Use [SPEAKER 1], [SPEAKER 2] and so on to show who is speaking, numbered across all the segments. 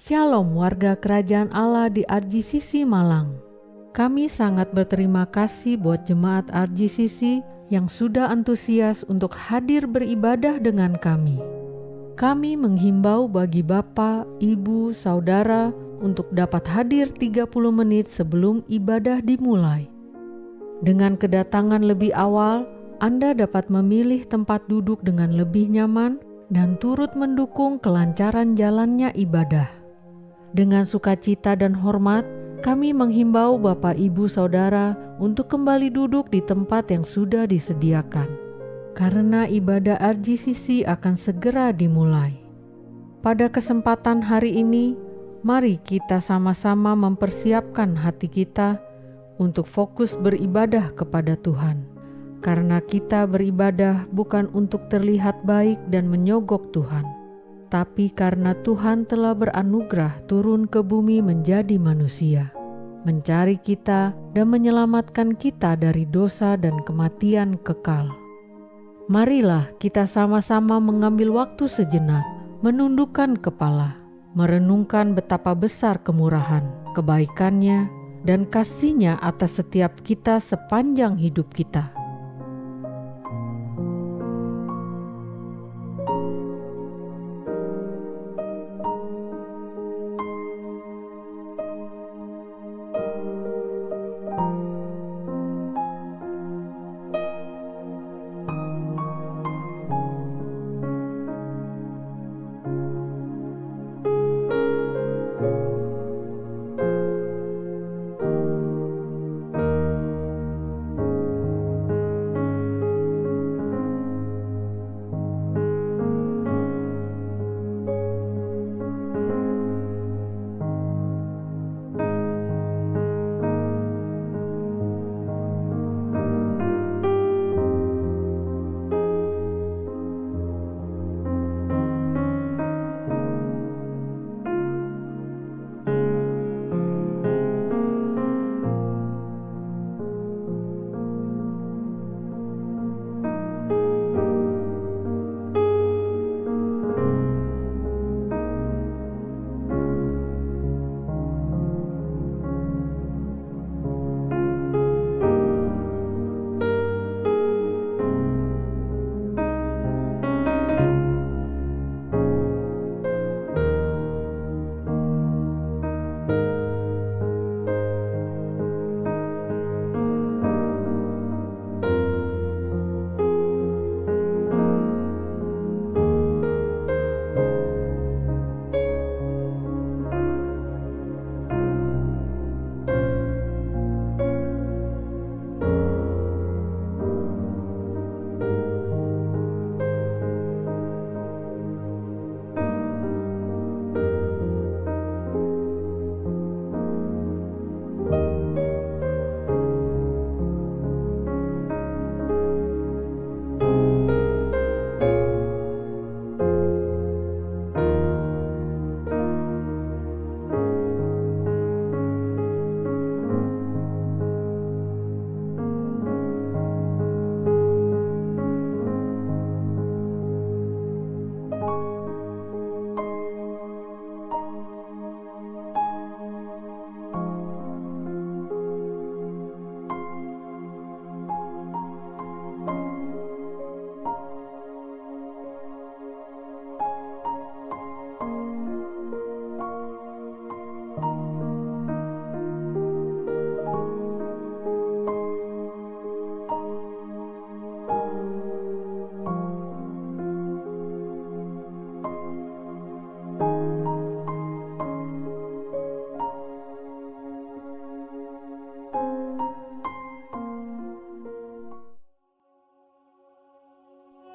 [SPEAKER 1] Shalom warga kerajaan Allah di RGCC Malang. Kami sangat berterima kasih buat jemaat RGCC yang sudah antusias untuk hadir beribadah dengan kami. Kami menghimbau bagi Bapak, Ibu, Saudara untuk dapat hadir 30 menit sebelum ibadah dimulai. Dengan kedatangan lebih awal, Anda dapat memilih tempat duduk dengan lebih nyaman dan turut mendukung kelancaran jalannya ibadah. Dengan sukacita dan hormat, kami menghimbau Bapak, Ibu, Saudara untuk kembali duduk di tempat yang sudah disediakan, karena ibadah RGCC akan segera dimulai. Pada kesempatan hari ini, mari kita sama-sama mempersiapkan hati kita untuk fokus beribadah kepada Tuhan, karena kita beribadah bukan untuk terlihat baik dan menyogok Tuhan, tapi karena Tuhan telah beranugerah turun ke bumi menjadi manusia, mencari kita dan menyelamatkan kita dari dosa dan kematian kekal. Marilah kita sama-sama mengambil waktu sejenak, menundukkan kepala, merenungkan betapa besar kemurahan, kebaikannya, dan kasih-Nya atas setiap kita sepanjang hidup kita.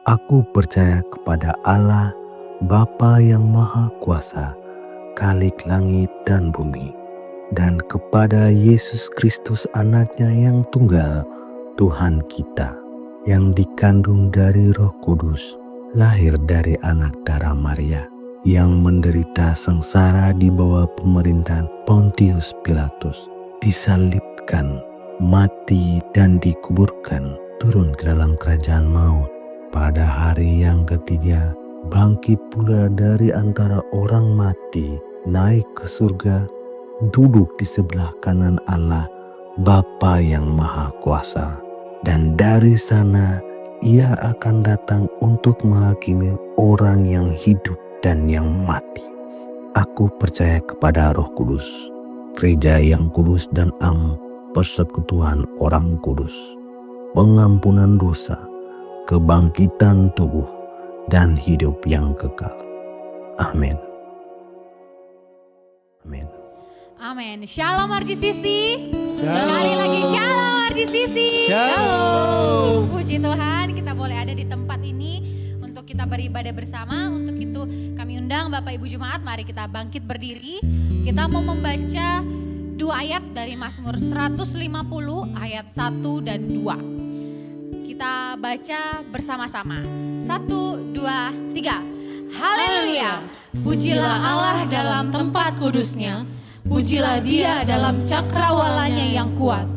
[SPEAKER 2] Aku percaya kepada Allah, Bapa yang Maha Kuasa, Khalik langit dan bumi, dan kepada Yesus Kristus anaknya yang tunggal, Tuhan kita, yang dikandung dari Roh Kudus, lahir dari anak darah Maria, yang menderita sengsara di bawah pemerintahan Pontius Pilatus, disalibkan, mati dan dikuburkan, turun ke dalam kerajaan maut. Pada hari yang ketiga, bangkit pula dari antara orang mati, naik ke surga, duduk di sebelah kanan Allah Bapa yang Maha Kuasa. Dan dari sana Ia akan datang untuk menghakimi orang yang hidup dan yang mati. Aku percaya kepada Roh Kudus, gereja yang kudus dan am, persekutuan orang kudus, pengampunan dosa, kebangkitan tubuh, dan hidup yang kekal. Amin. Amin.
[SPEAKER 3] Amin. Shalom RGCC. Sekali lagi shalom RGCC.
[SPEAKER 4] Shalom.
[SPEAKER 3] Puji Tuhan, kita boleh ada di tempat ini untuk kita beribadah bersama. Untuk itu kami undang Bapak Ibu Jemaat, mari kita bangkit berdiri. Kita mau membaca 2 ayat dari Mazmur 150 ayat 1 dan 2. Kita baca bersama-sama. 1, 2, 3. Haleluya. Pujilah Allah dalam tempat kudusnya. Pujilah Dia dalam cakrawalanya yang kuat.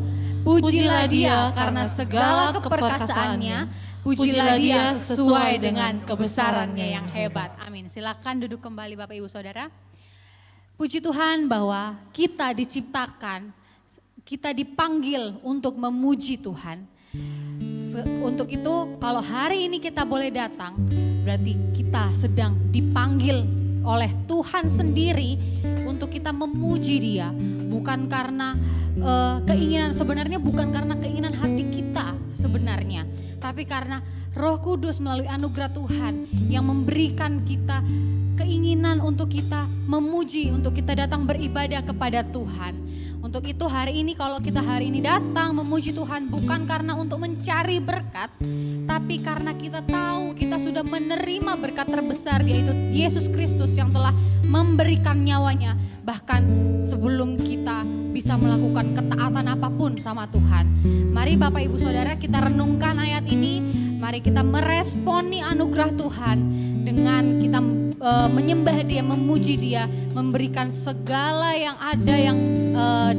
[SPEAKER 3] Pujilah Dia karena segala keperkasaannya. Pujilah Dia sesuai dengan kebesarannya yang hebat. Amin. Silakan duduk kembali Bapak Ibu Saudara. Puji Tuhan bahwa kita diciptakan, kita dipanggil untuk memuji Tuhan. Untuk itu kalau hari ini kita boleh datang, berarti kita sedang dipanggil oleh Tuhan sendiri untuk kita memuji Dia, bukan karena keinginan, sebenarnya bukan karena keinginan hati kita sebenarnya, tapi karena Roh Kudus melalui anugerah Tuhan yang memberikan kita keinginan untuk kita memuji, untuk kita datang beribadah kepada Tuhan. Untuk itu hari ini kalau kita hari ini datang memuji Tuhan bukan karena untuk mencari berkat, tapi karena kita tahu kita sudah menerima berkat terbesar, yaitu Yesus Kristus yang telah memberikan nyawanya bahkan sebelum kita bisa melakukan ketaatan apapun sama Tuhan. Mari Bapak Ibu Saudara kita renungkan ayat ini, mari kita meresponi anugerah Tuhan dengan kita menyembah Dia, memuji Dia, memberikan segala yang ada yang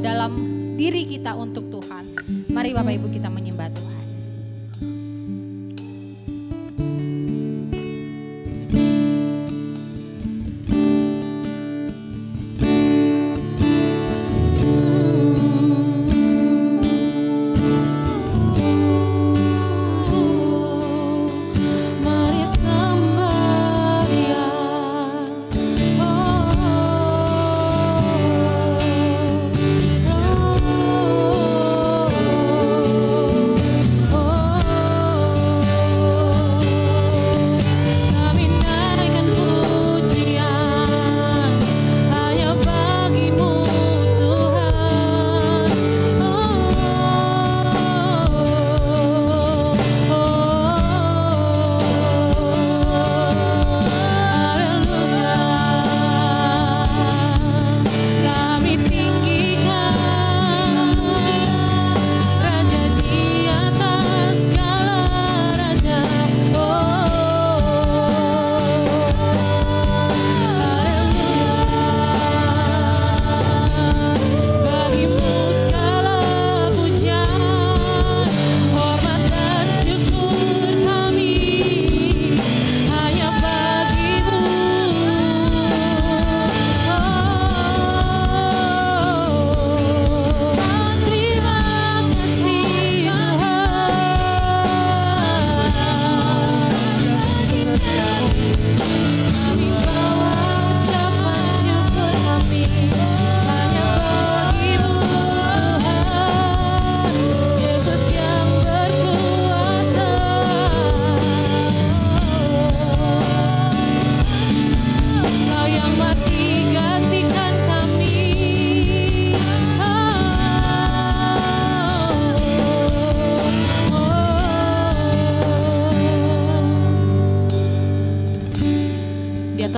[SPEAKER 3] dalam diri kita untuk Tuhan. Mari Bapak Ibu kita menyembah Tuhan.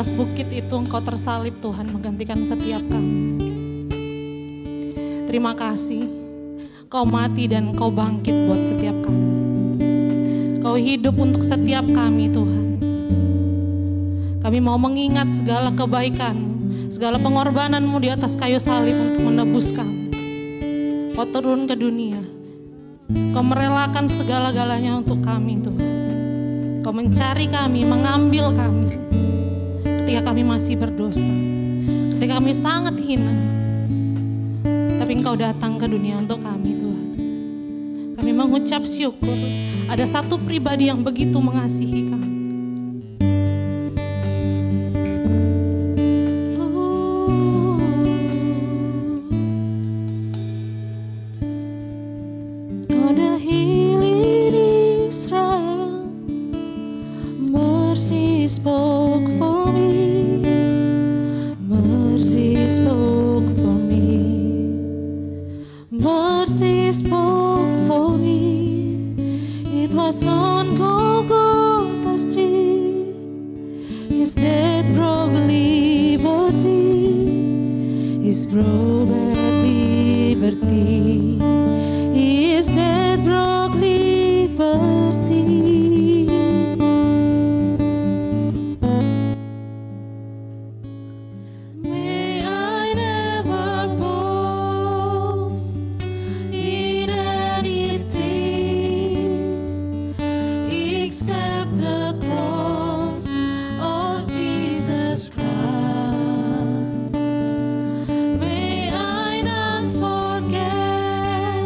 [SPEAKER 4] atas bukit itu Engkau tersalib Tuhan, menggantikan setiap kami. Terima kasih, Kau mati dan Kau bangkit buat setiap kami. Kau hidup untuk setiap kami Tuhan. Kami mau mengingat segala kebaikan-Mu, segala pengorbanan-Mu di atas kayu salib untuk menebus kami. Kau turun ke dunia, Kau merelakan segala-galanya untuk kami Tuhan. Kau mencari kami, mengambil kami ketika kami masih berdosa, ketika ketika kami sangat hina. Tapi Engkau datang ke dunia untuk kami, Tuhan. Kami mengucap syukur ada satu pribadi yang begitu mengasihi kami. Ada healing Israel, mercy spoke for me, mercy spoke for me, mercy spoke for me. It was on Golgotha Street, His death broke liberty, His broke liberty, His death broke liberty. May I never boast in anything except the cross of Jesus Christ. May I not forget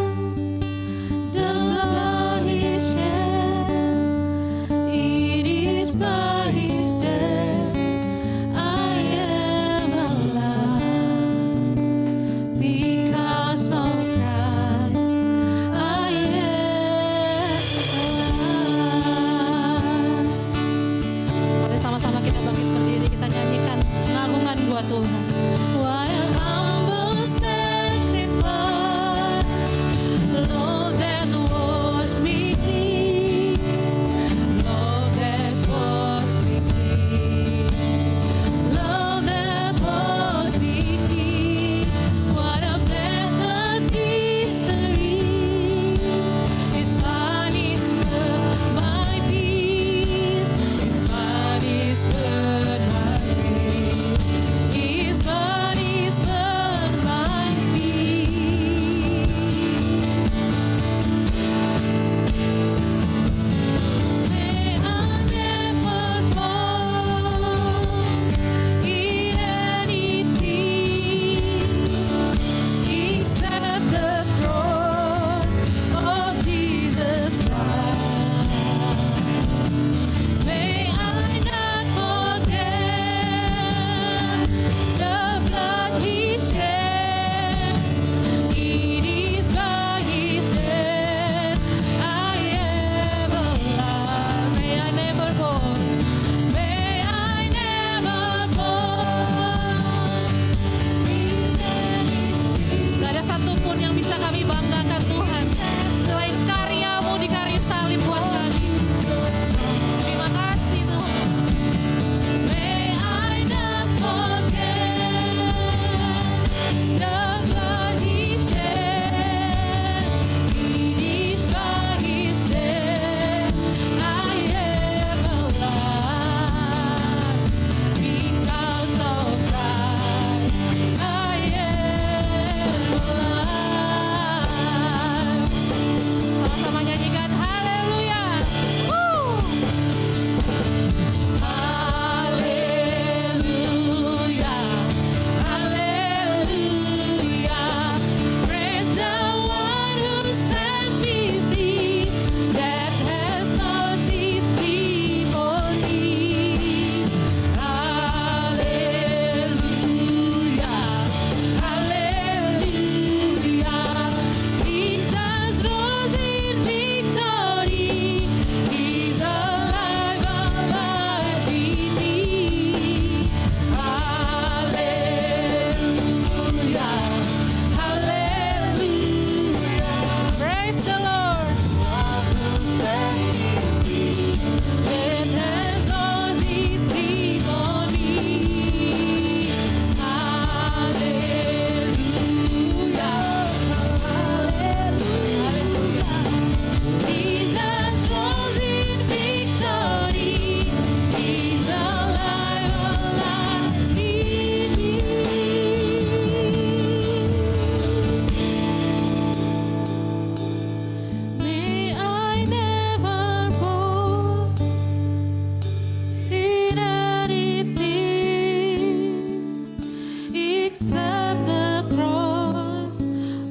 [SPEAKER 4] Accept the cross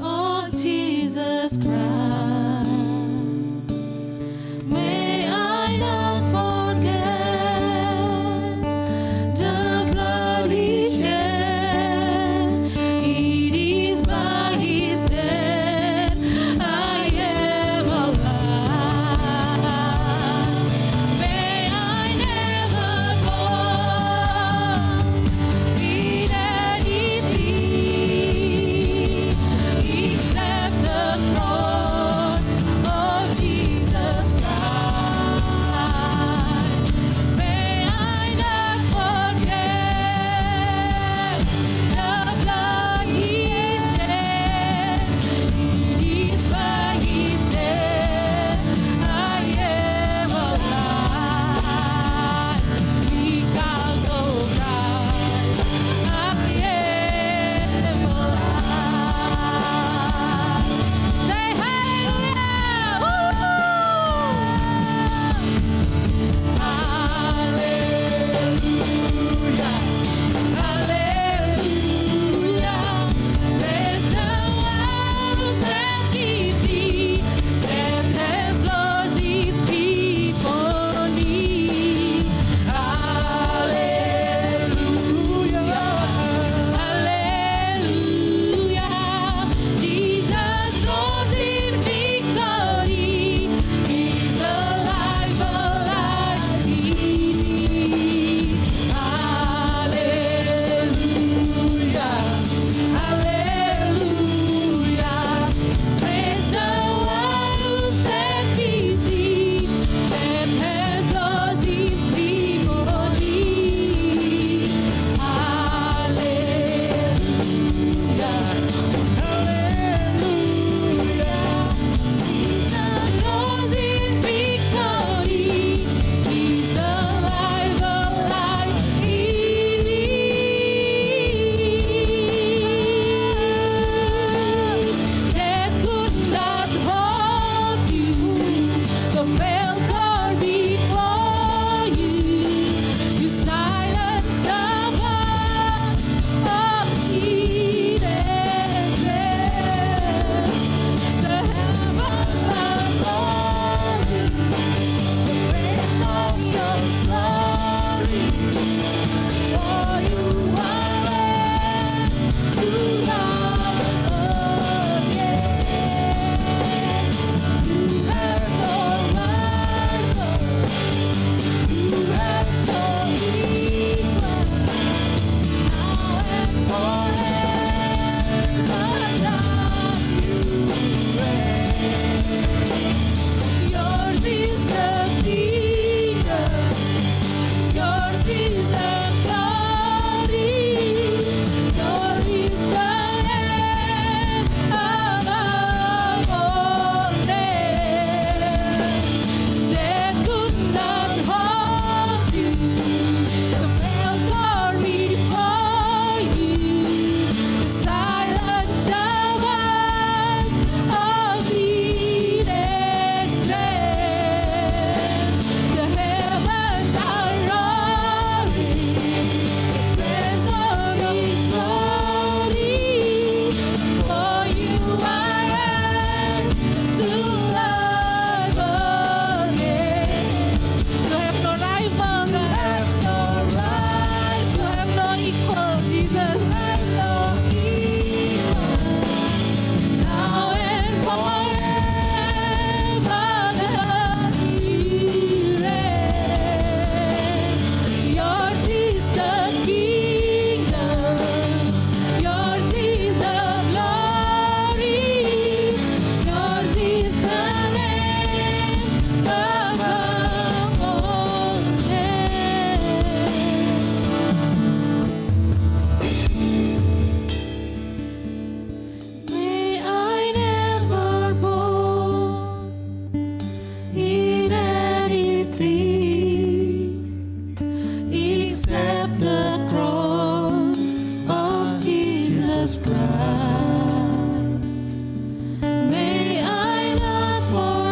[SPEAKER 4] of Jesus Christ. May I not forget the blood He shed. It is by His death I am alive. May I never walk in anything except the cross of Jesus Christ. May I not forget the blood He shed. It is by His death I am alive. Because of Christ I am alive. Say hallelujah! Woo! Hallelujah, there's no one who set me free that has lost its people need. Hallelujah, hallelujah, Jesus rose in victory. He's alive, alive in me. Hallelujah, hallelujah, praise the one who set me free and has lost its people need. Hallelujah, hallelujah, Jesus rose in victory. He's alive, alive in me. That could not hold you, the veil tore before you. You silenced the voice of Eden. The heavens are roaring, the praise of your glory. For you are reign to love again. You have no rival, you have no equal, now and forever. Love you reign. Yours is the kingdom, yours is the glory, yours is the name above all names. They could not hold you, the veil tore before you. Silence the voice of sin and grave. The heavens are roaring, the praise of your glory. For you are reign to life again. You have no rival, you have no rival, you have no equal, Jesus. Have no equal, now and forever. Love you reign. Yours is the kingdom, yours is the glory, yours is the name above all names. May I never boast in anything except the cross of Jesus Christ. May I not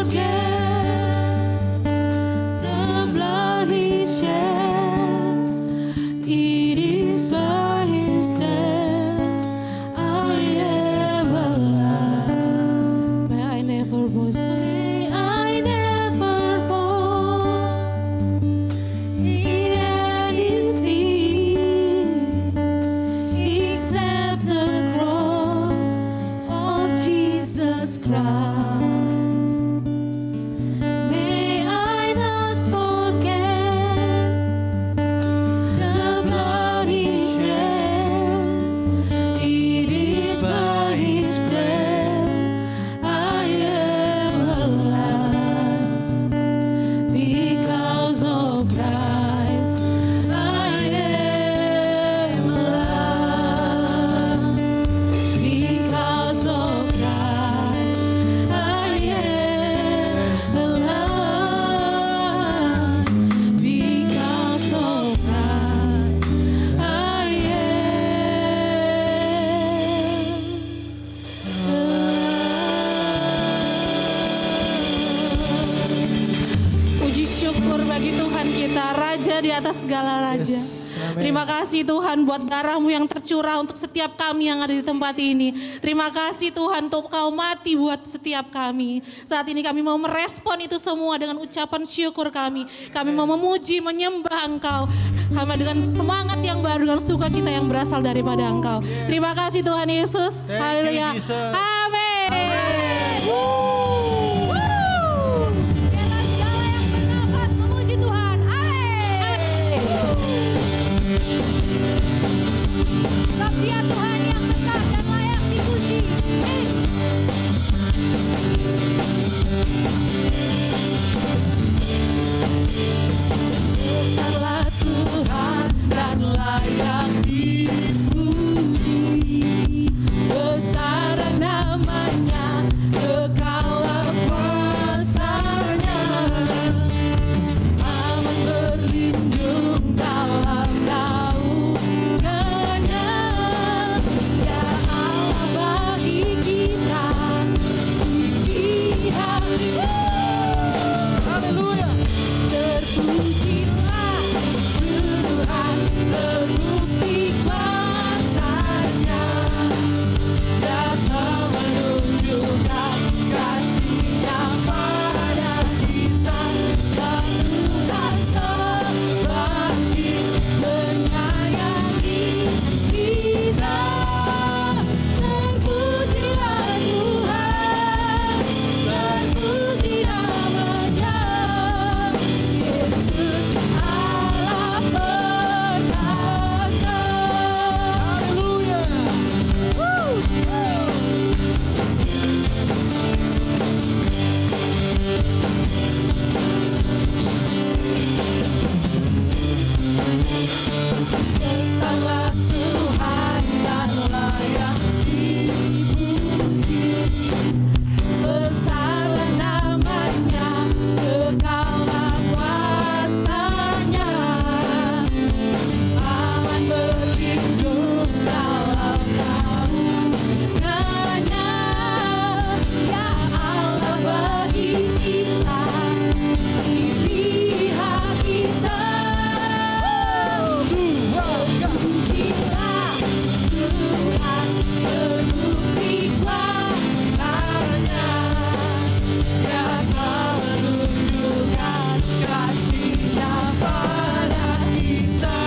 [SPEAKER 4] forget the blood He shed. It is by His death syukur bagi Tuhan kita, Raja di atas segala raja. Terima kasih Tuhan buat darah-Mu yang tercurah untuk setiap kami yang ada di tempat ini. Terima kasih Tuhan untuk Kau mati buat setiap kami. Saat ini kami mau merespon itu semua dengan ucapan syukur kami. Kami mau memuji, menyembah Engkau. Hamba dengan semangat yang baru, dengan sukacita yang berasal daripada Engkau. Terima kasih Tuhan Yesus. Haleluya. Amin.
[SPEAKER 3] Di atas segala yang bernafas memuji Tuhan. Amin. Sebab Dia Tuhan yang besar dan layak dipuji.
[SPEAKER 4] Besarlah Tuhan dan layak dipuji. Besar namanya, kekal kuasanya. Aman berlindung dalam naungannya. Ya Allah bagi kita di hati. Haleluya. Terpujilah Tuhan, terbukti kuasanya. Datang menunjukkan kasih-Nya pada kita. Dan Tuhan terbangkit menyayangi kita. Terpujilah Tuhan, terpuji namanya. Yesus Allah perkasa. Haleluya. Besarlah Tuhan dan layak dipuji. Besarlah namanya, kekallah kuasanya. Aman berlindung dalam naungannya. Ya Allah bagi kita, di pihak kita. Pujilah Tuhan, terbukti kuasanya. Ya Kau menunjukkan kasih-Nya pada kita.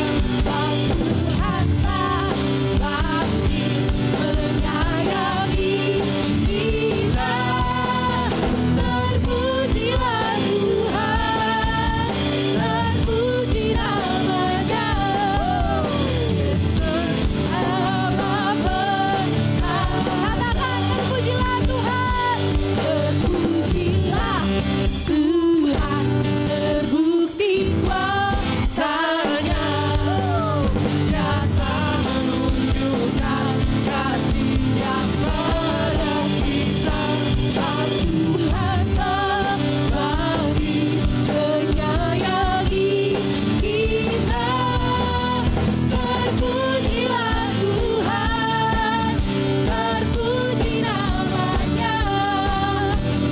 [SPEAKER 4] Tuhan terbangkit menyayangi kita. Terpujilah Tuhan, terpuji namanya. Yesus Allah perkasa. Katakan terpujilah Tuhan, terpujilah Tuhan, terbukti kuasanya. Datang menunjukkan kasih-Nya pada kita. Tuhan terbangkit menyayangi kita. Terpujilah Tuhan, terpuji namanya.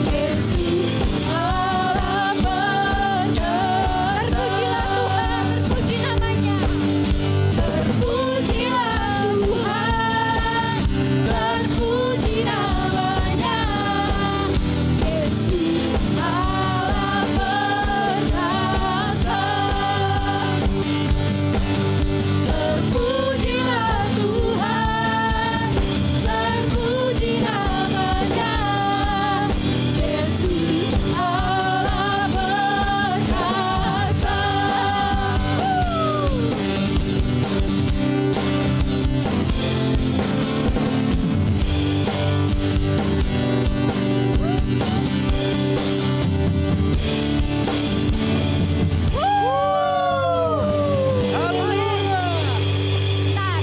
[SPEAKER 4] Yesus Allah perkasa. Terpujilah Tuhan, terpuji namanya. Terpujilah Tuhan, terpuji namanya. Yesus Allah perkasa. Terpujilah Tuhan, terpuji namanya. Yesus Allah perkasa.
[SPEAKER 3] Bentar,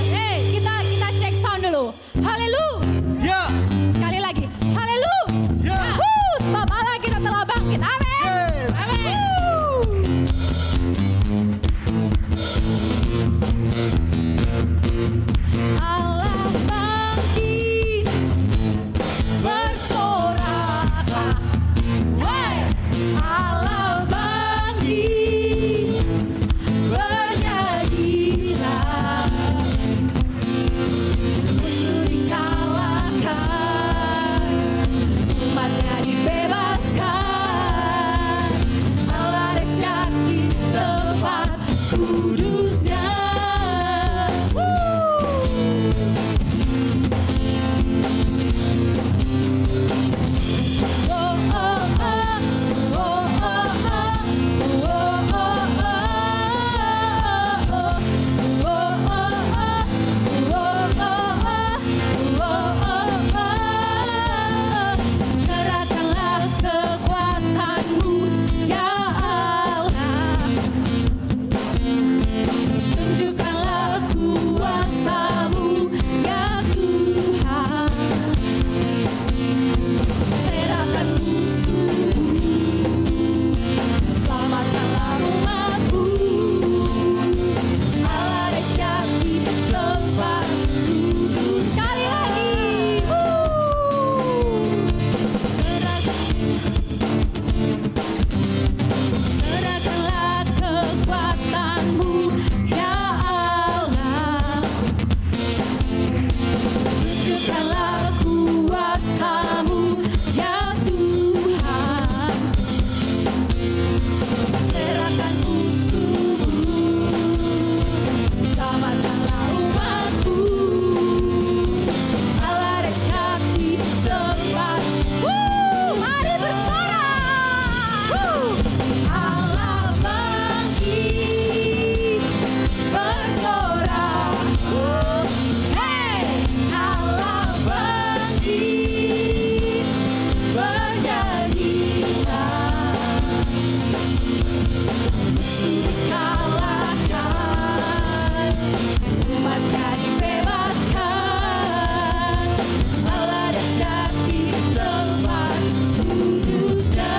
[SPEAKER 3] kita cek sound dulu. Haleluya. Sekali lagi. Haleluya. Sebab Allah kita telah bangkit. Amin. Amin. Allah bangkit, bersoraklah. Allah bangkit. Tunjukkanlah kuasa-Mu ya Tuhan. Serahkan musuh-Mu, selamatkanlah umat-Mu. Allah dahsyat di tempat. Mari bersorak. Allah bangkit, bersorak. Hey, Allah bangkit, bernyanyilah. Musuh dikalahkan, umatnya dibebaskan. Allah dahsyat di tempat kudusnya.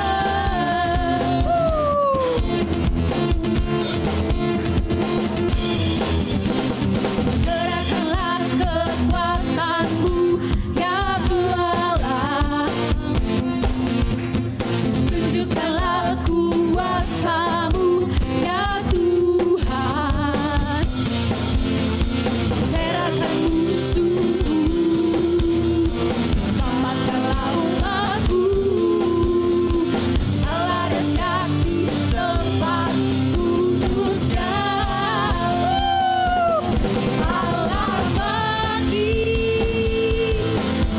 [SPEAKER 3] Gerakkanlah kekuatan-Mu ya Allah. Tunjukkanlah kuasa-Mu ya Tuhan. Serahkan musuh-Mu, selamatkanlah umat-Mu. Allah dahsyat di tempat kudusnya. Allah bangkit,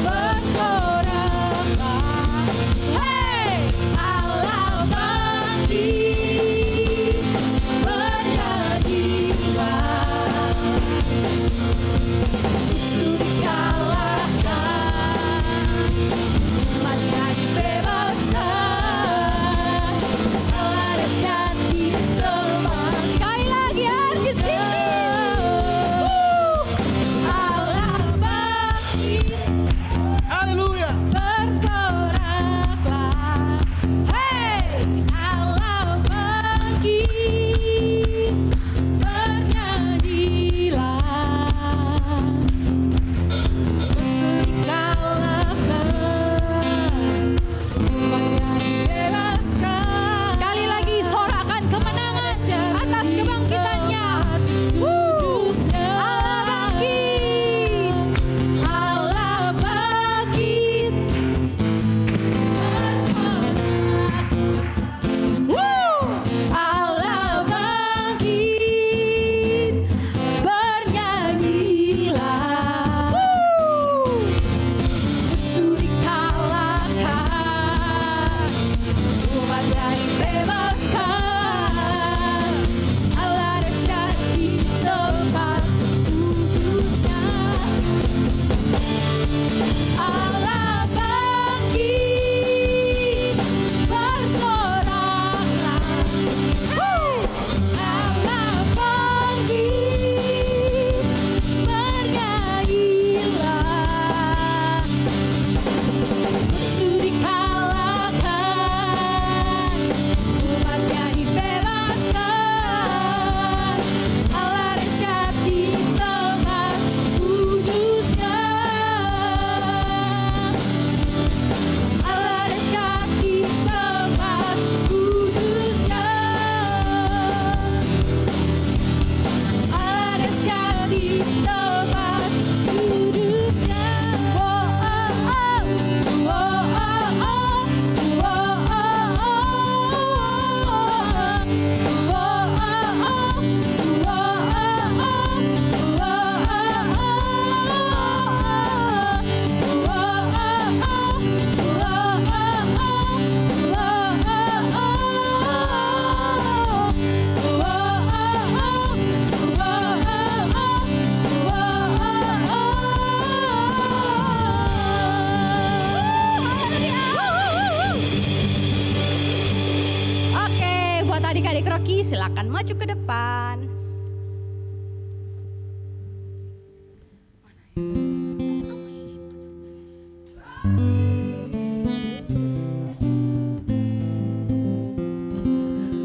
[SPEAKER 3] bersoraklah. Hey, Allah bangkit, bernyanyilah. Musuh dikalahkan, umatnya dibebaskan. Allah dahsyat di tempat. Sekali lagi RGCC. Allah bangkit,
[SPEAKER 5] Haleluya.
[SPEAKER 3] bersoraklah. Hey, Allah bangkit, bernyanyilah. Musuh dikalahkan, umatnya dibebaskan. Sekali lagi sorakan kemenangan atas kebangkitannya. Allah bangkit, Allah bangkit, bersorak. Allah bangkit, bernyanyilah. Musuh dikalahkan, umatnya dibebaskan. Allah dahsyat di tempat kudusnya. Allah bangkit, bersoraklah. Allah bangkit, bernyanyilah. Musuh dikalahkan, umatnya dibebaskan. Allah dahsyat di tempat kudusnya. Allah dahsyat di tempat kudusnya. Allah dahsyat di tempat kudusnya. Oh, oh, oh. Oh, oh, oh. Oh, oh, Oke, buat adik-adik Rocky silakan maju ke depan.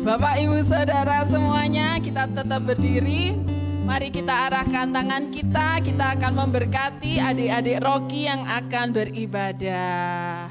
[SPEAKER 6] Bapak, Ibu, Saudara semuanya, kita tetap berdiri. Mari kita arahkan tangan kita akan memberkati adik-adik Rocky yang akan beribadah.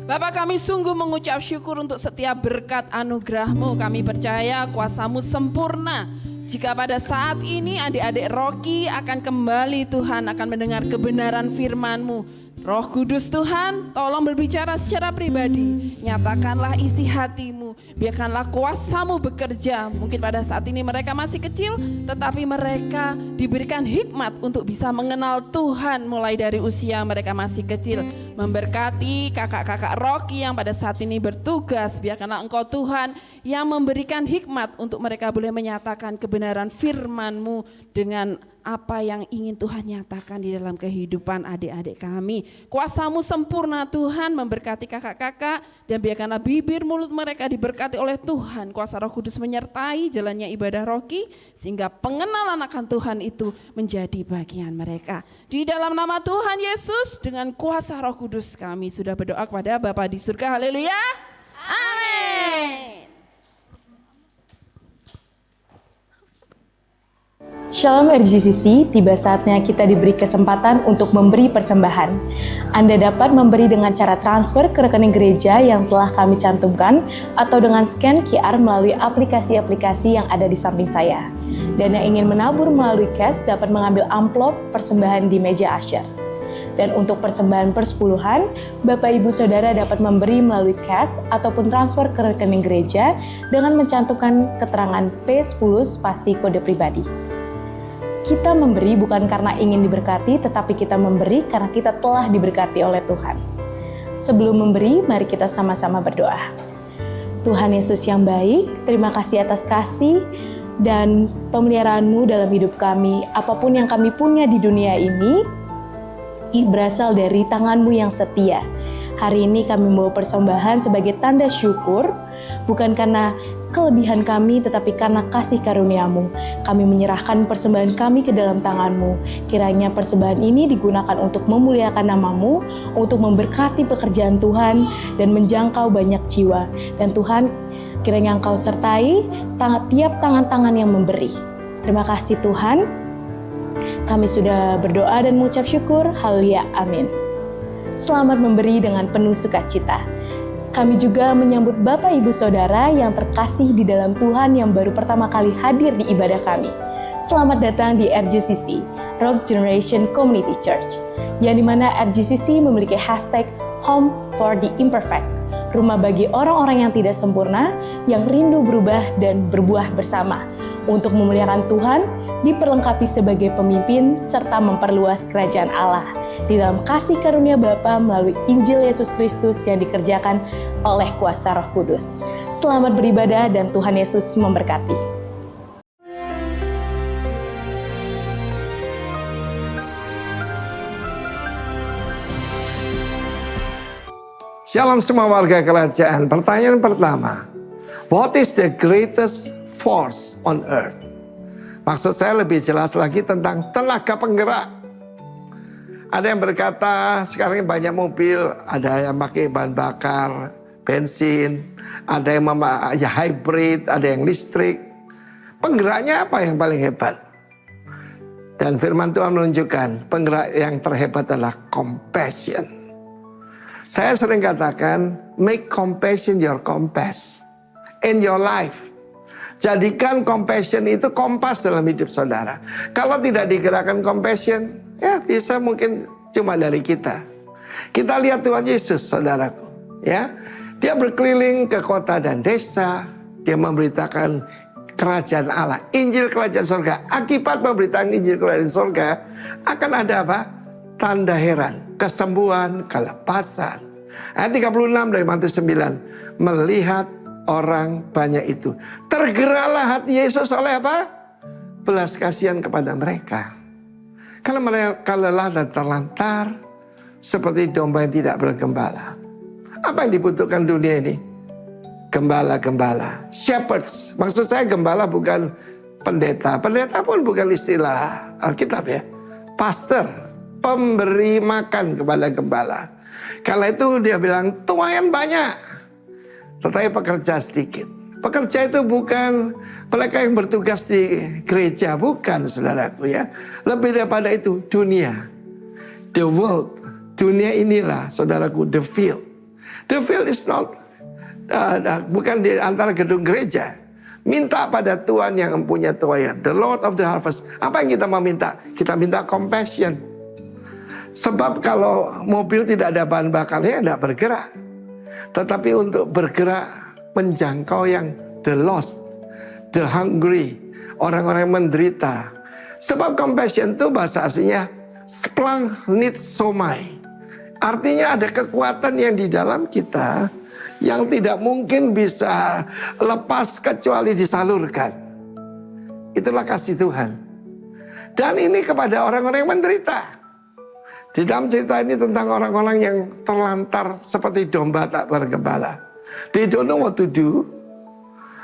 [SPEAKER 6] Bapak, kami sungguh mengucap syukur untuk setiap berkat anugerah-Mu. Kami percaya kuasa-Mu sempurna Jika pada saat ini adik-adik Rocky akan kembali Tuhan, akan mendengar kebenaran firman-Mu, Roh Kudus Tuhan, tolong berbicara secara pribadi. Nyatakanlah isi hatimu, biarkanlah kuasa-Mu bekerja. Mungkin pada saat ini mereka masih kecil, tetapi mereka diberikan hikmat untuk bisa mengenal Tuhan mulai dari usia mereka masih kecil. Memberkati kakak-kakak Rocky yang pada saat ini bertugas, biarkanlah Engkau Tuhan yang memberikan hikmat untuk mereka boleh menyatakan kebenaran firman-Mu dengan apa yang ingin Tuhan nyatakan di dalam kehidupan adik-adik kami. Kuasa-Mu sempurna Tuhan, memberkati kakak-kakak, dan biarkanlah bibir mulut mereka diberkati oleh Tuhan. Kuasa Roh Kudus menyertai jalannya ibadah Rocky, sehingga pengenalan akan Tuhan itu menjadi bagian mereka. Di dalam nama Tuhan Yesus, dengan kuasa Roh Kudus kami sudah berdoa kepada Bapa di surga. Haleluya. Amin.
[SPEAKER 5] Shalom RGCC, tiba saatnya kita diberi kesempatan untuk memberi persembahan. Anda dapat memberi dengan cara transfer ke rekening gereja yang telah kami cantumkan atau dengan scan QR melalui aplikasi-aplikasi yang ada di samping saya. Dan yang ingin menabur melalui cash dapat mengambil amplop persembahan di meja usher. Dan untuk persembahan persepuluhan, Bapak Ibu Saudara dapat memberi melalui cash ataupun transfer ke rekening gereja dengan mencantumkan keterangan P10 spasi kode pribadi. Kita memberi bukan karena ingin diberkati, tetapi kita memberi karena kita telah diberkati oleh Tuhan. Sebelum memberi, mari kita sama-sama berdoa. Tuhan Yesus yang baik, terima kasih atas kasih dan pemeliharaan-Mu dalam hidup kami. Apapun yang kami punya di dunia ini, berasal dari tangan-Mu yang setia. Hari ini kami membawa persembahan sebagai tanda syukur, bukan karena kelebihan kami, tetapi karena kasih karunia-Mu. Kami menyerahkan persembahan kami ke dalam tangan-Mu. Kiranya persembahan ini digunakan untuk memuliakan nama-Mu, untuk memberkati pekerjaan Tuhan, dan menjangkau banyak jiwa. Dan Tuhan, kiranya Engkau sertai tiap tangan-tangan yang memberi. Terima kasih Tuhan. Kami sudah berdoa dan mengucap syukur. Haleluya, amin. Selamat memberi dengan penuh sukacita. Kami juga menyambut Bapak Ibu Saudara yang terkasih di dalam Tuhan yang baru pertama kali hadir di ibadah kami. Selamat datang di RGCC, Rock Generation Community Church, yang dimana RGCC memiliki hashtag Home for the Imperfect, rumah bagi orang-orang yang tidak sempurna, yang rindu berubah dan berbuah bersama, untuk memuliakan Tuhan, diperlengkapi sebagai pemimpin, serta memperluas kerajaan Allah di dalam kasih karunia Bapa melalui Injil Yesus Kristus yang dikerjakan oleh kuasa Roh Kudus. Selamat beribadah dan Tuhan Yesus memberkati.
[SPEAKER 7] Shalom semua warga kerajaan. Pertanyaan pertama, what is the greatest force on earth? Maksud saya lebih jelas lagi tentang tenaga penggerak. Ada yang berkata sekarang ini banyak mobil, ada yang pakai bahan bakar, bensin, ada yang hybrid, ada yang listrik. Penggeraknya apa yang paling hebat? Dan firman Tuhan menunjukkan penggerak yang terhebat adalah compassion. Saya sering katakan, make compassion your compass in your life. Jadikan compassion itu kompas dalam hidup saudara. Kalau tidak digerakkan compassion, ya bisa mungkin cuma dari kita. Kita lihat Tuhan Yesus, saudaraku. Ya, Dia berkeliling ke kota dan desa. Dia memberitakan kerajaan Allah, Injil kerajaan surga. Akibat memberitakan Injil kerajaan surga, akan ada apa? Tanda heran, kesembuhan, kelepasan. Ayat 36 dari Matius 9, melihat orang banyak itu, tergeraklah hati Yesus oleh apa? Belas kasihan kepada mereka. Karena mereka lelah dan terlantar, seperti domba yang tidak bergembala. Apa yang dibutuhkan dunia ini? Gembala-gembala, shepherds. Maksud saya gembala bukan pendeta. Pendeta pun bukan istilah Alkitab ya. Pastor, pemberi makan kepada gembala. Karena itu dia bilang, tuayan banyak, tetapi pekerja sedikit. Pekerja itu bukan mereka yang bertugas di gereja, bukan saudaraku ya. Lebih daripada itu, dunia. The world, dunia inilah saudaraku, the field. The field is not, bukan di antara gedung gereja. Minta pada Tuhan yang mempunyai tuaya, the Lord of the harvest. Apa yang kita mau minta? Kita minta compassion. Sebab kalau mobil tidak ada bahan bakarnya, tidak bergerak. Tetapi untuk bergerak menjangkau yang the lost, the hungry, orang-orang yang menderita. Sebab compassion itu bahasa aslinya splanchnitsomai. Artinya ada kekuatan yang di dalam kita yang tidak mungkin bisa lepas kecuali disalurkan. Itulah kasih Tuhan. Dan ini kepada orang-orang yang menderita. Di dalam cerita ini tentang orang-orang yang terlantar seperti domba tak bergembala. They don't know what to do.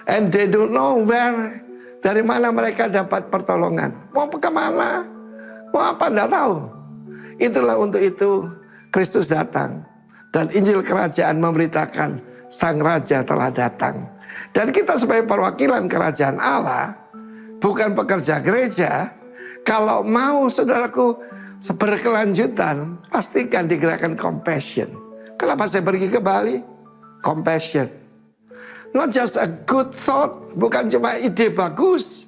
[SPEAKER 7] And they don't know where, dari mana mereka dapat pertolongan. Mau kemana? Mau apa? Tidak tahu. Itulah untuk itu Kristus datang. Dan Injil Kerajaan memberitakan Sang Raja telah datang. Dan kita sebagai perwakilan Kerajaan Allah, bukan pekerja gereja, kalau mau saudaraku berkelanjutan, pastikan digerakkan compassion. Kenapa saya pergi ke Bali? Compassion. Not just a good thought, bukan cuma ide bagus.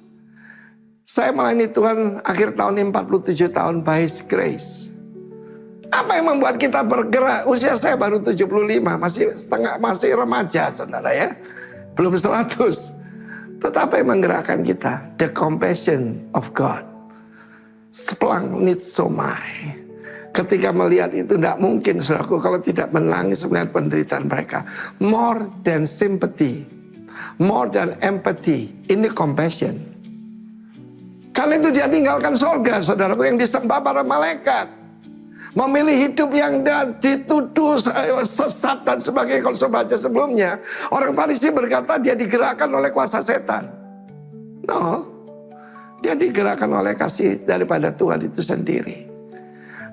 [SPEAKER 7] Saya melayani Tuhan akhir tahun 47 tahun by His grace. Apa yang membuat kita bergerak? Usia saya baru 75, masih remaja saudara ya. Belum 100. Tetapi yang menggerakkan kita, the compassion of God. Splanchnitsomai. Ketika melihat itu tidak mungkin saudaraku kalau tidak menangis melihat penderitaan mereka. More than sympathy, more than empathy, ini compassion. Karena itu dia tinggalkan sorga saudaraku yang disembah para malaikat. Memilih hidup yang dituduh sesat dan sebagainya. Kalau saya baca sebelumnya, orang Farisi berkata dia digerakkan oleh kuasa setan. No, dia digerakkan oleh kasih daripada Tuhan itu sendiri.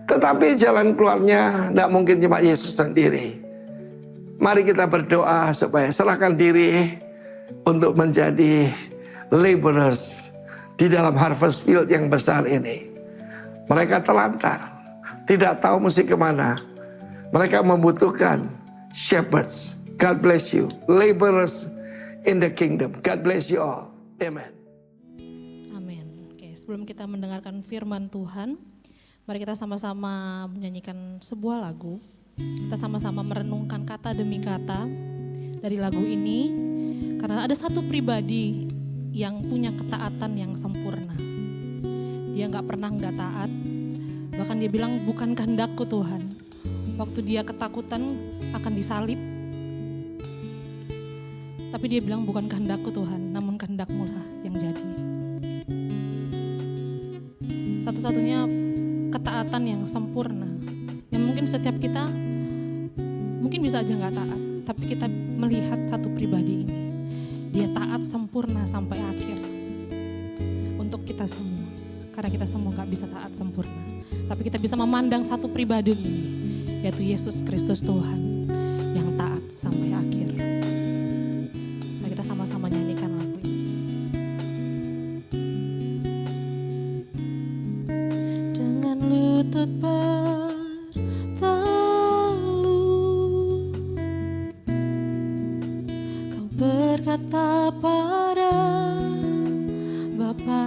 [SPEAKER 7] Tetapi jalan keluarnya tidak mungkin cuma Yesus sendiri. Mari kita berdoa supaya serahkan diri untuk menjadi laborers di dalam harvest field yang besar ini. Mereka terlantar, tidak tahu mesti kemana. Mereka membutuhkan shepherds. God bless you. Laborers in the kingdom. God bless you all. Amen.
[SPEAKER 4] Amin. Oke, sebelum kita mendengarkan firman Tuhan, mari kita sama-sama menyanyikan sebuah lagu. Kita sama-sama merenungkan kata demi kata dari lagu ini. Karena ada satu pribadi yang punya ketaatan yang sempurna. Dia gak pernah gak taat. Bahkan dia bilang, bukan kehendakku Tuhan. Waktu dia ketakutan akan disalib. Tapi dia bilang, bukan kehendakku Tuhan, namun kehendakmu lah yang jadi. Satu-satunya ketaatan yang sempurna. Yang mungkin setiap kita, mungkin bisa aja gak taat. Tapi kita melihat satu pribadi ini. Dia taat sempurna sampai akhir. Untuk kita semua. Karena kita semua gak bisa taat sempurna. Tapi kita bisa memandang satu pribadi ini, yaitu Yesus Kristus Tuhan yang taat sampai akhir. Mari kita sama-sama nyanyikan lagu ini. Dengan lutut bertalu, kau berkata pada Bapa,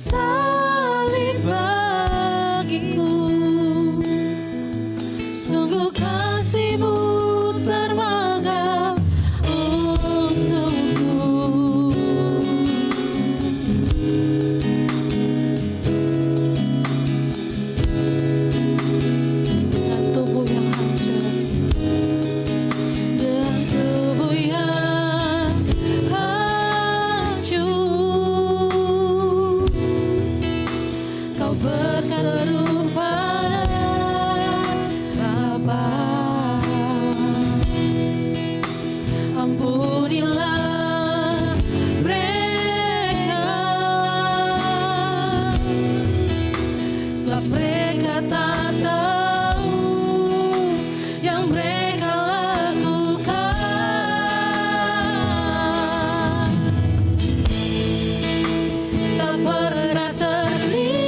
[SPEAKER 4] salib bagiku. Sungguh kasih-Mu termegah untukku. Dan tubuh yang hancur, dan tubuh yang hancur, Kau berseru pada Bapa, ampunilah mereka, sebab mereka tak tahu yang mereka lakukan. Tak pernah terlintas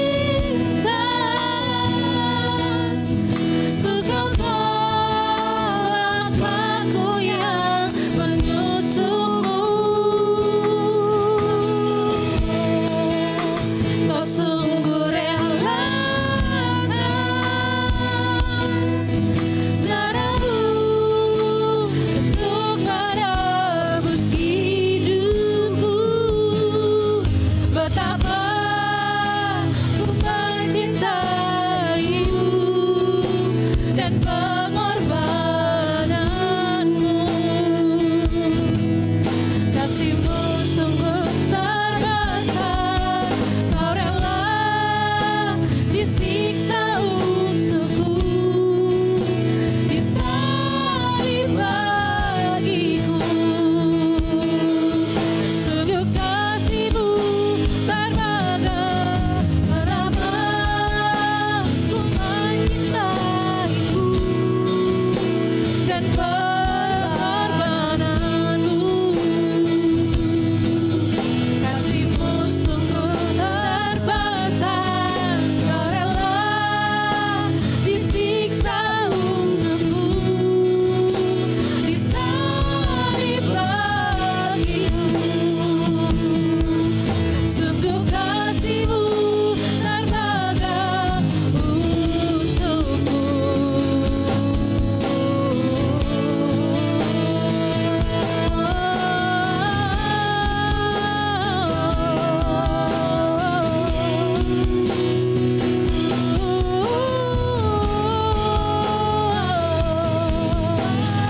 [SPEAKER 4] ke Kau tolak aku yang menyusup-Mu. Kau sungguh relakan darah-Mu untuk menebus hidupku. Betapa ku mencintaimu dan pengorbananmu. Kasih-Mu sungguh terbesar, Kau rela disiksa untukku, disalib bagiku. Sungguh kasih-Mu termegah, betapa ku mencintaimu dan pengorbananmu. Kasih-Mu sungguh terbesar, Kau rela disiksa untukku, disalib bagiku. Sungguh kasih-Mu termegah untukku.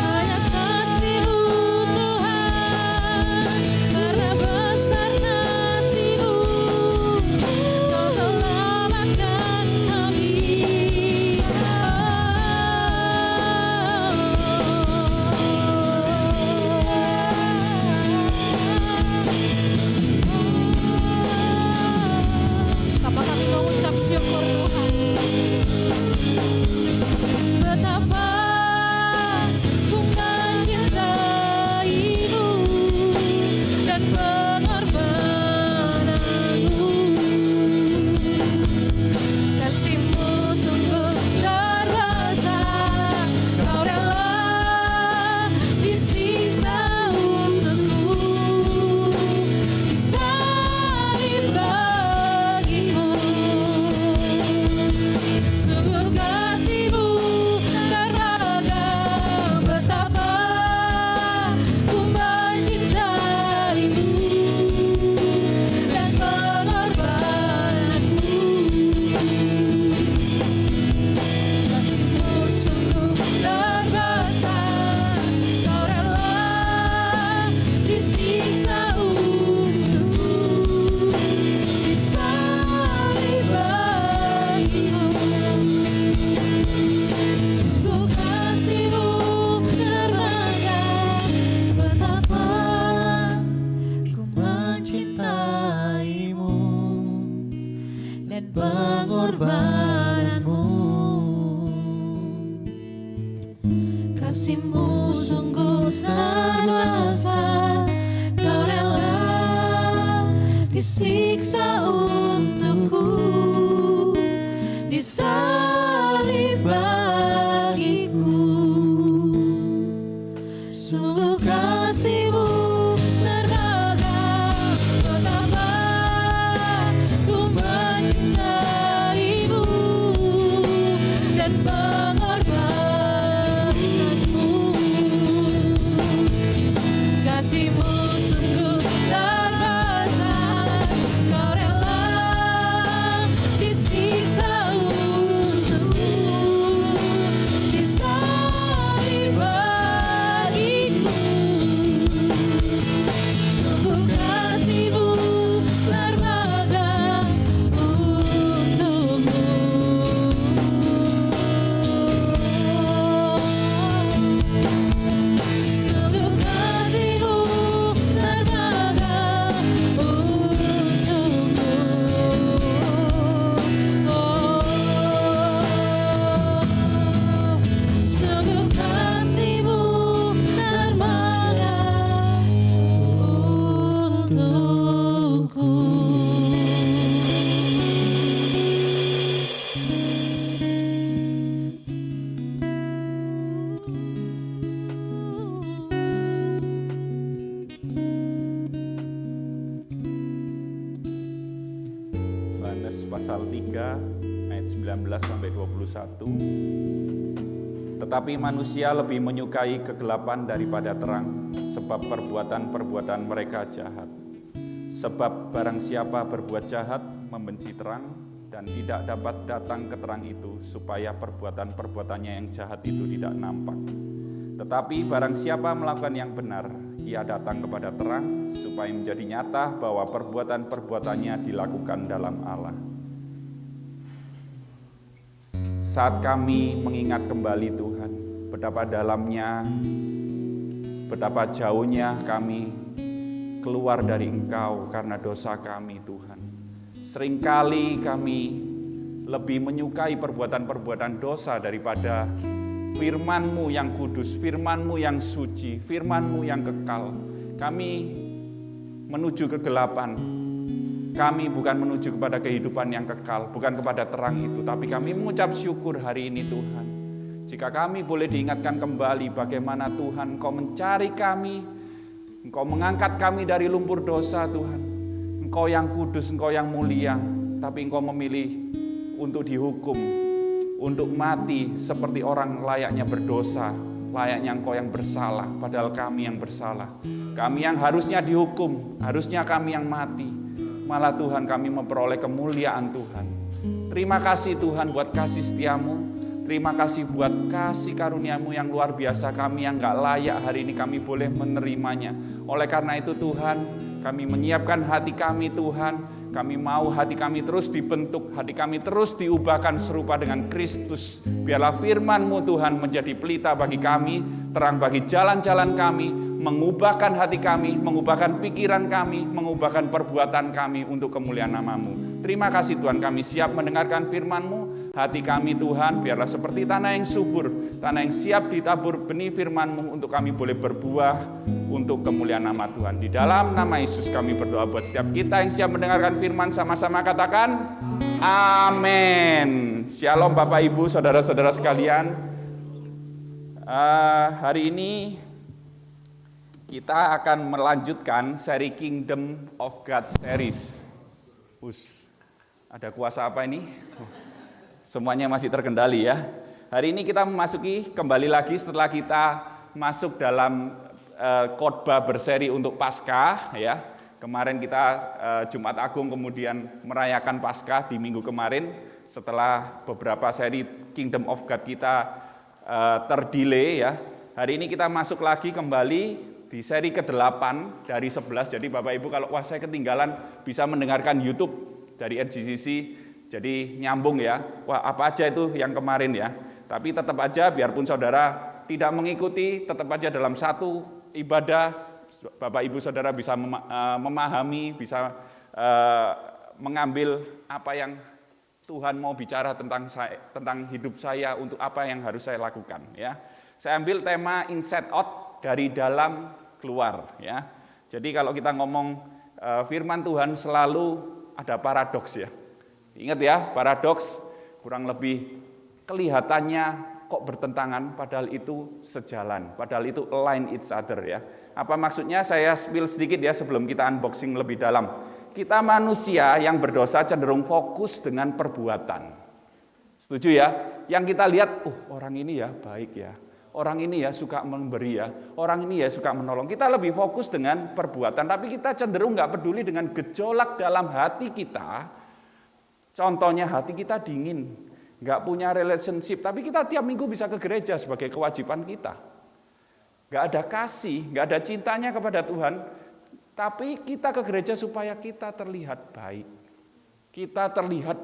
[SPEAKER 4] Hanya kasih-Mu Tuhan, karena besar kasih-Mu, Kau selamatkan kami. Kapan kami mengucap syukur Tuhan, betapa ku mencintaimu dan pengorbananmu. Kasih-Mu sungguh terbesar, Kau rela disiksa untukku, disalib bagiku. Sungguh kasih-Mu termegah, betapa ku mencintaimu dan pengorbananmu. Kasih-Mu sungguh terbesar, Kau rela disiksa untukku, disalib bagiku. Sungguh kasih-Mu termegah, betapa ku mencintaimu dan pengorbananmu. Kasih-Mu sungguh terbesar, Kau rela disiksa untukku, disalib bagiku. Sungguh kasih-Mu termegah, betapa ku
[SPEAKER 8] 3 ayat 19 sampai 21. Tetapi manusia lebih menyukai kegelapan daripada terang, sebab perbuatan-perbuatan mereka jahat. Sebab barang siapa berbuat jahat membenci terang dan tidak dapat datang ke terang itu, supaya perbuatan-perbuatannya yang jahat itu tidak nampak. Tetapi barang siapa melakukan yang benar, ia datang kepada terang, supaya menjadi nyata bahwa perbuatan-perbuatannya dilakukan dalam Allah. Saat kami mengingat kembali Tuhan, betapa dalamnya, betapa jauhnya kami keluar dari Engkau karena dosa kami Tuhan. Seringkali kami lebih menyukai perbuatan-perbuatan dosa daripada firman-Mu yang kudus, firman-Mu yang suci, firman-Mu yang kekal. Kami menuju kegelapan. Kami bukan menuju kepada kehidupan yang kekal, bukan kepada terang itu, tapi kami mengucap syukur hari ini Tuhan. Jika kami boleh diingatkan kembali bagaimana Tuhan Engkau mencari kami, Engkau mengangkat kami dari lumpur dosa Tuhan. Engkau yang kudus, Engkau yang mulia, tapi Engkau memilih untuk dihukum, untuk mati seperti orang layaknya berdosa, layaknya Engkau yang bersalah, padahal kami yang bersalah. Kami yang harusnya dihukum, harusnya kami yang mati. Malah Tuhan kami memperoleh kemuliaan Tuhan. Terima kasih Tuhan buat kasih setia-Mu. Terima kasih buat kasih karunia-Mu yang luar biasa. Kami yang gak layak hari ini kami boleh menerimanya. Oleh karena itu Tuhan, kami menyiapkan hati kami Tuhan. Kami mau hati kami terus dibentuk, hati kami terus diubahkan serupa dengan Kristus. Biarlah firman-Mu Tuhan menjadi pelita bagi kami, terang bagi jalan-jalan kami, mengubahkan hati kami, mengubahkan pikiran kami, mengubahkan perbuatan kami untuk kemuliaan nama-Mu. Terima kasih Tuhan, kami siap mendengarkan firman-Mu. Hati kami Tuhan, biarlah seperti tanah yang subur, tanah yang siap ditabur benih firman-Mu untuk kami boleh berbuah untuk kemuliaan nama Tuhan. Di dalam nama Yesus kami berdoa buat setiap kita yang siap mendengarkan firman, sama-sama katakan amin. Shalom Bapak Ibu, saudara-saudara sekalian. Hari ini kita akan melanjutkan seri Kingdom of God series. Ada kuasa apa ini? Semuanya masih terkendali ya. Hari ini kita memasuki kembali lagi setelah kita masuk dalam khotbah berseri untuk Paskah ya. Kemarin kita Jumat Agung kemudian merayakan Paskah di minggu kemarin setelah beberapa seri Kingdom of God kita terdelay ya. Hari ini kita masuk lagi kembali di seri ke-8 dari 11. Jadi Bapak Ibu kalau saya ketinggalan bisa mendengarkan YouTube dari RGCC. Jadi nyambung ya. Wah, apa aja itu yang kemarin ya. Tapi tetap aja biarpun saudara tidak mengikuti, tetap aja dalam satu ibadah Bapak Ibu saudara bisa memahami, bisa mengambil apa yang Tuhan mau bicara tentang saya, tentang hidup saya, untuk apa yang harus saya lakukan ya. Saya ambil tema inside out, dari dalam keluar ya. Jadi kalau kita ngomong firman Tuhan selalu ada paradoks ya. Ingat ya, paradoks kurang lebih kelihatannya kok bertentangan padahal itu sejalan, padahal itu align each other ya. Apa maksudnya? Saya spill sedikit ya sebelum kita unboxing lebih dalam. Kita manusia yang berdosa cenderung fokus dengan perbuatan. Setuju ya? Yang kita lihat, orang ini ya baik ya. Orang ini ya suka memberi ya, orang ini ya suka menolong. Kita lebih fokus dengan perbuatan, tapi kita cenderung nggak peduli dengan gejolak dalam hati kita. Contohnya hati kita dingin, nggak punya relationship, tapi kita tiap minggu bisa ke gereja sebagai kewajiban kita. Nggak ada kasih, nggak ada cintanya kepada Tuhan, tapi kita ke gereja supaya kita terlihat baik. Kita terlihat,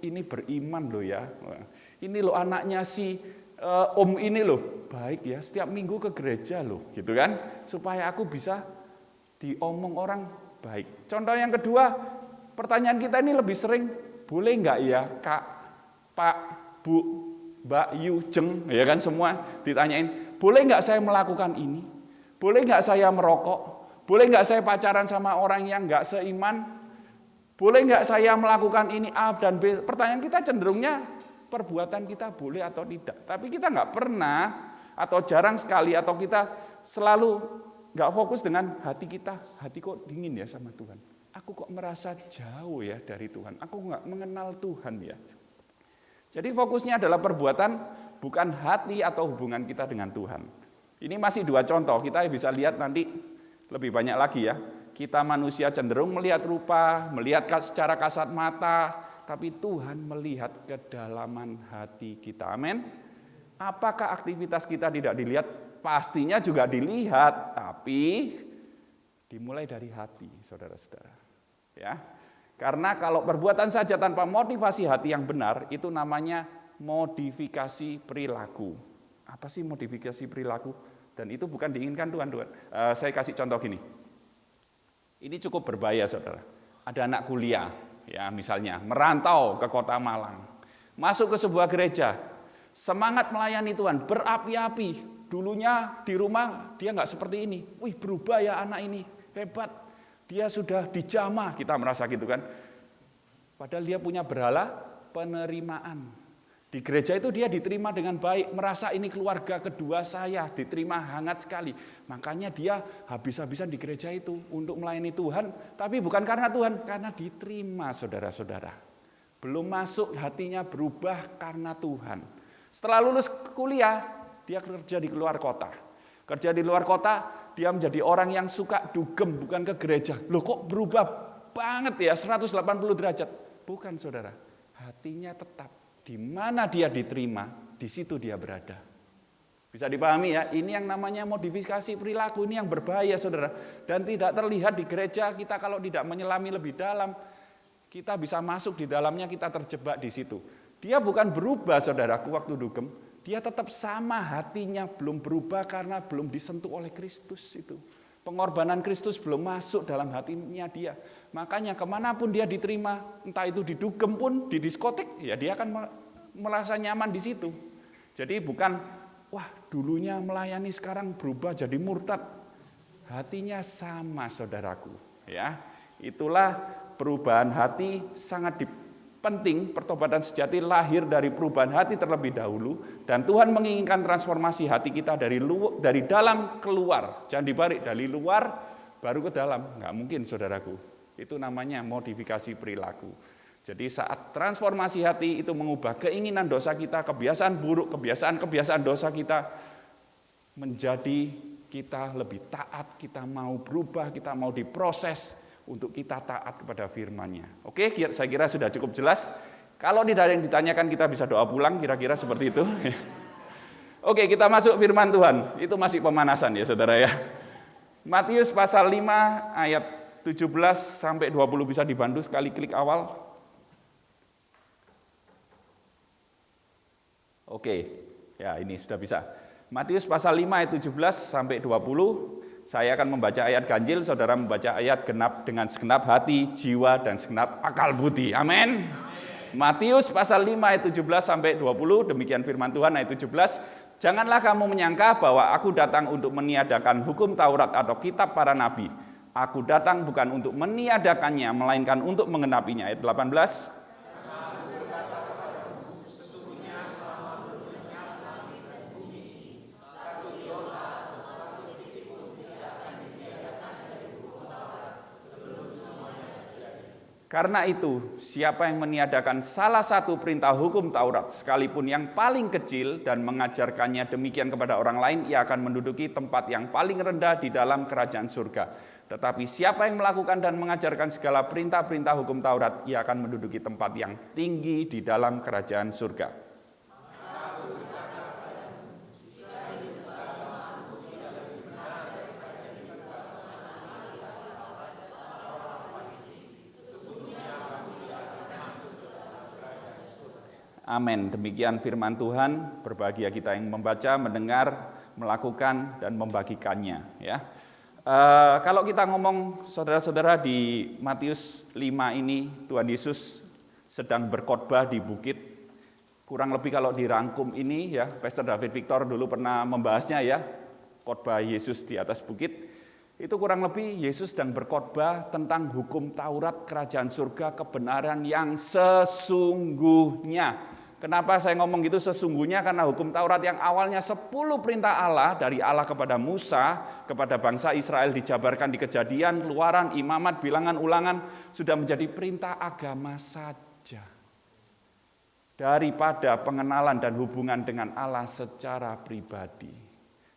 [SPEAKER 8] ini beriman loh ya, ini loh anaknya si om ini loh, baik ya, setiap minggu ke gereja loh, gitu kan, supaya aku bisa diomong orang baik. Contoh yang kedua, pertanyaan kita ini lebih sering, boleh nggak ya Kak, Pak, Bu, Mbak, Yu, Jeng, ya kan semua ditanyain, boleh nggak saya melakukan ini? Boleh nggak saya merokok? Boleh nggak saya pacaran sama orang yang nggak seiman? Boleh nggak saya melakukan ini A dan B? Pertanyaan kita cenderungnya perbuatan kita boleh atau tidak. Tapi kita nggak pernah atau jarang sekali atau kita selalu nggak fokus dengan hati kita. Hati kok dingin ya sama Tuhan. aku kok merasa jauh ya dari Tuhan, aku nggak mengenal Tuhan ya. Jadi fokusnya adalah perbuatan, bukan hati atau hubungan kita dengan Tuhan. Ini masih 2 contoh, kita bisa lihat nanti lebih banyak lagi ya. Kita manusia cenderung melihat rupa, melihat secara kasat mata, tapi Tuhan melihat kedalaman hati kita. Amin. Apakah aktivitas kita tidak dilihat? Pastinya juga dilihat, tapi dimulai dari hati, saudara-saudara. Ya. Karena kalau perbuatan saja tanpa motivasi hati yang benar, itu namanya modifikasi perilaku. Apa sih modifikasi perilaku? Dan itu bukan diinginkan Tuhan. Saya kasih contoh gini. Ini cukup berbahaya, saudara. Ada anak kuliah, ya misalnya, merantau ke kota Malang. Masuk ke sebuah gereja, semangat melayani Tuhan, berapi-api. Dulunya di rumah dia nggak seperti ini. Wih, berubah ya anak ini, hebat. Dia sudah dijamah, kita merasa gitu kan. Padahal dia punya berhala penerimaan. Di gereja itu dia diterima dengan baik, merasa ini keluarga kedua saya, diterima hangat sekali. Makanya dia habis-habisan di gereja itu untuk melayani Tuhan, tapi bukan karena Tuhan, karena diterima, saudara-saudara. Belum masuk, hatinya berubah karena Tuhan. Setelah lulus kuliah, dia kerja di luar kota. Kerja di luar kota, dia menjadi orang yang suka dugem, bukan ke gereja. Loh kok berubah banget ya, 180 derajat. Bukan, saudara. Hatinya tetap. Di mana dia diterima, di situ dia berada. Bisa dipahami ya, ini yang namanya modifikasi perilaku, ini yang berbahaya, saudara. Dan tidak terlihat di gereja kita kalau tidak menyelami lebih dalam. Kita bisa masuk di dalamnya, kita terjebak di situ. Dia bukan berubah, saudaraku, waktu dugem. Dia tetap sama hatinya, belum berubah karena belum disentuh oleh Kristus itu. Pengorbanan Kristus belum masuk dalam hatinya dia. Makanya kemanapun dia diterima, entah itu di dugem pun, di diskotik, ya dia akan merasa nyaman di situ. Jadi bukan, wah dulunya melayani sekarang berubah jadi murtad. Hatinya sama, saudaraku. Ya, itulah perubahan hati sangat penting. Pertobatan sejati lahir dari perubahan hati terlebih dahulu, dan Tuhan menginginkan transformasi hati kita dari dalam keluar, jangan dibalik, dari luar baru ke dalam. Nggak mungkin, saudaraku. Itu namanya modifikasi perilaku. Jadi saat transformasi hati itu mengubah keinginan dosa kita, kebiasaan buruk, kebiasaan dosa kita menjadi kita lebih taat, kita mau berubah, kita mau diproses untuk kita taat kepada firman-Nya. Oke, saya kira sudah cukup jelas. Kalau tidak ada yang ditanyakan, kita bisa doa pulang, kira-kira seperti itu. Oke, kita masuk firman Tuhan. Itu masih pemanasan ya, saudara ya. Matius pasal 5 ayat 17 sampai 20 bisa dibantu sekali klik awal. Oke, ya ini sudah bisa. Matius pasal 5 ayat 17 sampai 20. Saya akan membaca ayat ganjil, saudara membaca ayat genap dengan segenap hati, jiwa, dan segenap akal budi. Amin. Matius pasal 5 ayat 17 sampai 20, demikian firman Tuhan ayat 17. Janganlah kamu menyangka bahwa aku datang untuk meniadakan hukum Taurat atau kitab para nabi. Aku datang bukan untuk meniadakannya, melainkan untuk mengenapinya. Ayat 18. Karena itu, siapa yang meniadakan salah satu perintah hukum Taurat, sekalipun yang paling kecil, dan mengajarkannya demikian kepada orang lain, ia akan menduduki tempat yang paling rendah di dalam kerajaan surga. Tetapi siapa yang melakukan dan mengajarkan segala perintah-perintah hukum Taurat, ia akan menduduki tempat yang tinggi di dalam kerajaan surga. Amin. Demikian firman Tuhan. Berbahagia kita yang membaca, mendengar, melakukan, dan membagikannya. Ya. Kalau kita ngomong, saudara-saudara, di Matius 5 ini Tuhan Yesus sedang berkhotbah di bukit. Kurang lebih kalau dirangkum ini, ya, Pastor David Victor dulu pernah membahasnya, ya, khotbah Yesus di atas bukit. Itu kurang lebih Yesus sedang berkhotbah tentang hukum Taurat, kerajaan surga, kebenaran yang sesungguhnya. Kenapa saya ngomong gitu? Sesungguhnya karena hukum Taurat yang awalnya 10 perintah Allah, dari Allah kepada Musa, kepada bangsa Israel dijabarkan di Kejadian, Keluaran, Imamat, Bilangan, Ulangan, sudah menjadi perintah agama saja. Daripada pengenalan dan hubungan dengan Allah secara pribadi.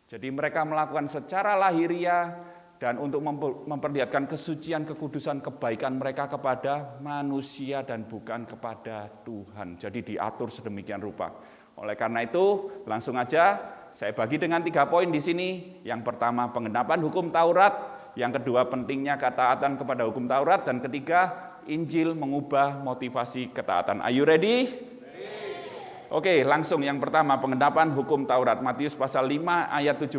[SPEAKER 8] Jadi mereka melakukan secara lahiriah, dan untuk memperlihatkan kesucian, kekudusan, kebaikan mereka kepada manusia dan bukan kepada Tuhan. Jadi diatur sedemikian rupa. Oleh karena itu, langsung aja saya bagi dengan 3 poin di sini. Yang pertama, penggenapan hukum Taurat. Yang kedua, pentingnya ketaatan kepada hukum Taurat. Dan ketiga, Injil mengubah motivasi ketaatan. Are you ready? Oke, langsung yang pertama, penggenapan hukum Taurat. Matius pasal 5 ayat 17.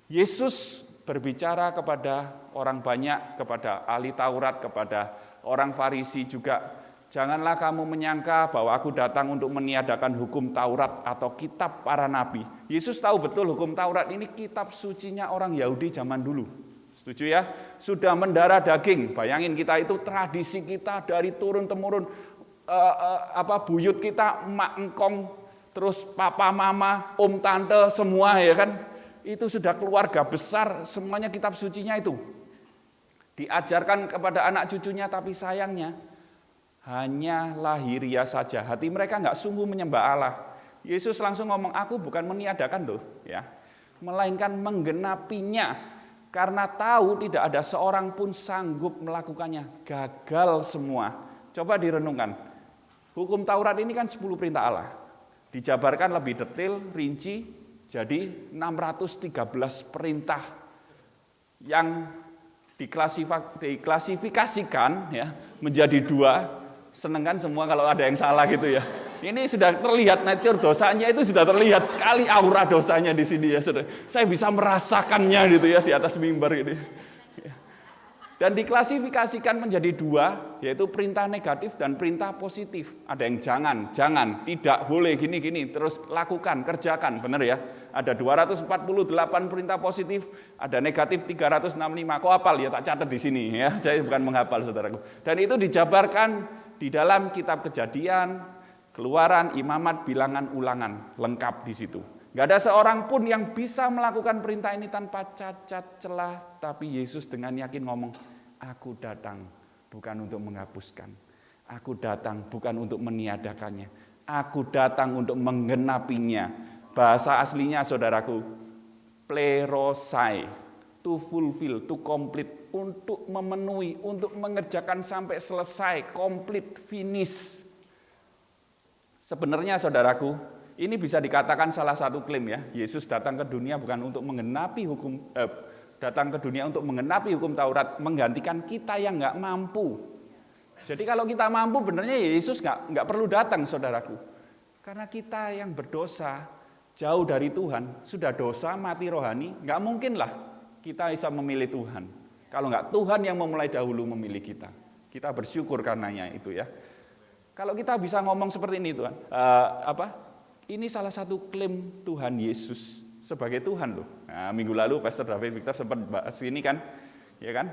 [SPEAKER 8] Yesus berbicara kepada orang banyak, kepada ahli Taurat, kepada orang Farisi juga. Janganlah kamu menyangka bahwa aku datang untuk meniadakan hukum Taurat atau kitab para nabi. Yesus tahu betul hukum Taurat ini kitab sucinya orang Yahudi zaman dulu. Setuju ya? Sudah mendarah daging. Bayangin kita itu tradisi kita dari turun-temurun. Buyut kita, emak engkong, terus papa mama, om tante, semua ya kan? Itu sudah keluarga besar, semuanya kitab sucinya itu. Diajarkan kepada anak cucunya, tapi sayangnya hanya lahiriah saja. Hati mereka nggak sungguh menyembah Allah. Yesus langsung ngomong, aku bukan meniadakan loh, ya, melainkan menggenapinya. Karena tahu tidak ada seorang pun sanggup melakukannya. Gagal semua. Coba direnungkan. Hukum Taurat ini kan 10 perintah Allah. Dijabarkan lebih detail, rinci. Jadi 613 perintah yang diklasifikasikan ya menjadi 2. Seneng kan semua kalau ada yang salah gitu ya. Ini sudah terlihat nature dosanya, itu sudah terlihat sekali aura dosanya di sini ya saudara. Saya bisa merasakannya gitu ya di atas mimbar ini. Dan diklasifikasikan menjadi 2, yaitu perintah negatif dan perintah positif. Ada yang jangan, tidak boleh, gini, terus lakukan, kerjakan, benar ya. Ada 248 perintah positif, ada negatif 365. Kok hafal ya, tak catat di sini ya. Saya bukan menghafal saudaraku. Dan itu dijabarkan di dalam kitab Kejadian, Keluaran, Imamat, Bilangan, Ulangan, lengkap di situ. Gak ada seorang pun yang bisa melakukan perintah ini tanpa cacat celah. Tapi Yesus dengan yakin ngomong, aku datang bukan untuk menghapuskan. Aku datang bukan untuk meniadakannya. Aku datang untuk menggenapinya. Bahasa aslinya saudaraku, plerosai, to fulfill, to complete, untuk memenuhi, untuk mengerjakan sampai selesai, complete, finish. Sebenarnya saudaraku, ini bisa dikatakan salah satu klaim ya. Yesus datang ke dunia bukan untuk menggenapi datang ke dunia untuk menggenapi hukum Taurat, menggantikan kita yang nggak mampu. Jadi kalau kita mampu, benernya Yesus nggak perlu datang, saudaraku. Karena kita yang berdosa, jauh dari Tuhan, sudah dosa, mati rohani, nggak mungkin lah kita bisa memilih Tuhan. Kalau nggak Tuhan yang memulai dahulu memilih kita. Kita bersyukur karenanya itu ya. Kalau kita bisa ngomong seperti ini Tuhan, ini salah satu klaim Tuhan Yesus sebagai Tuhan loh. Nah, minggu lalu Pastor David Victor sempat bahas ini kan, ya kan?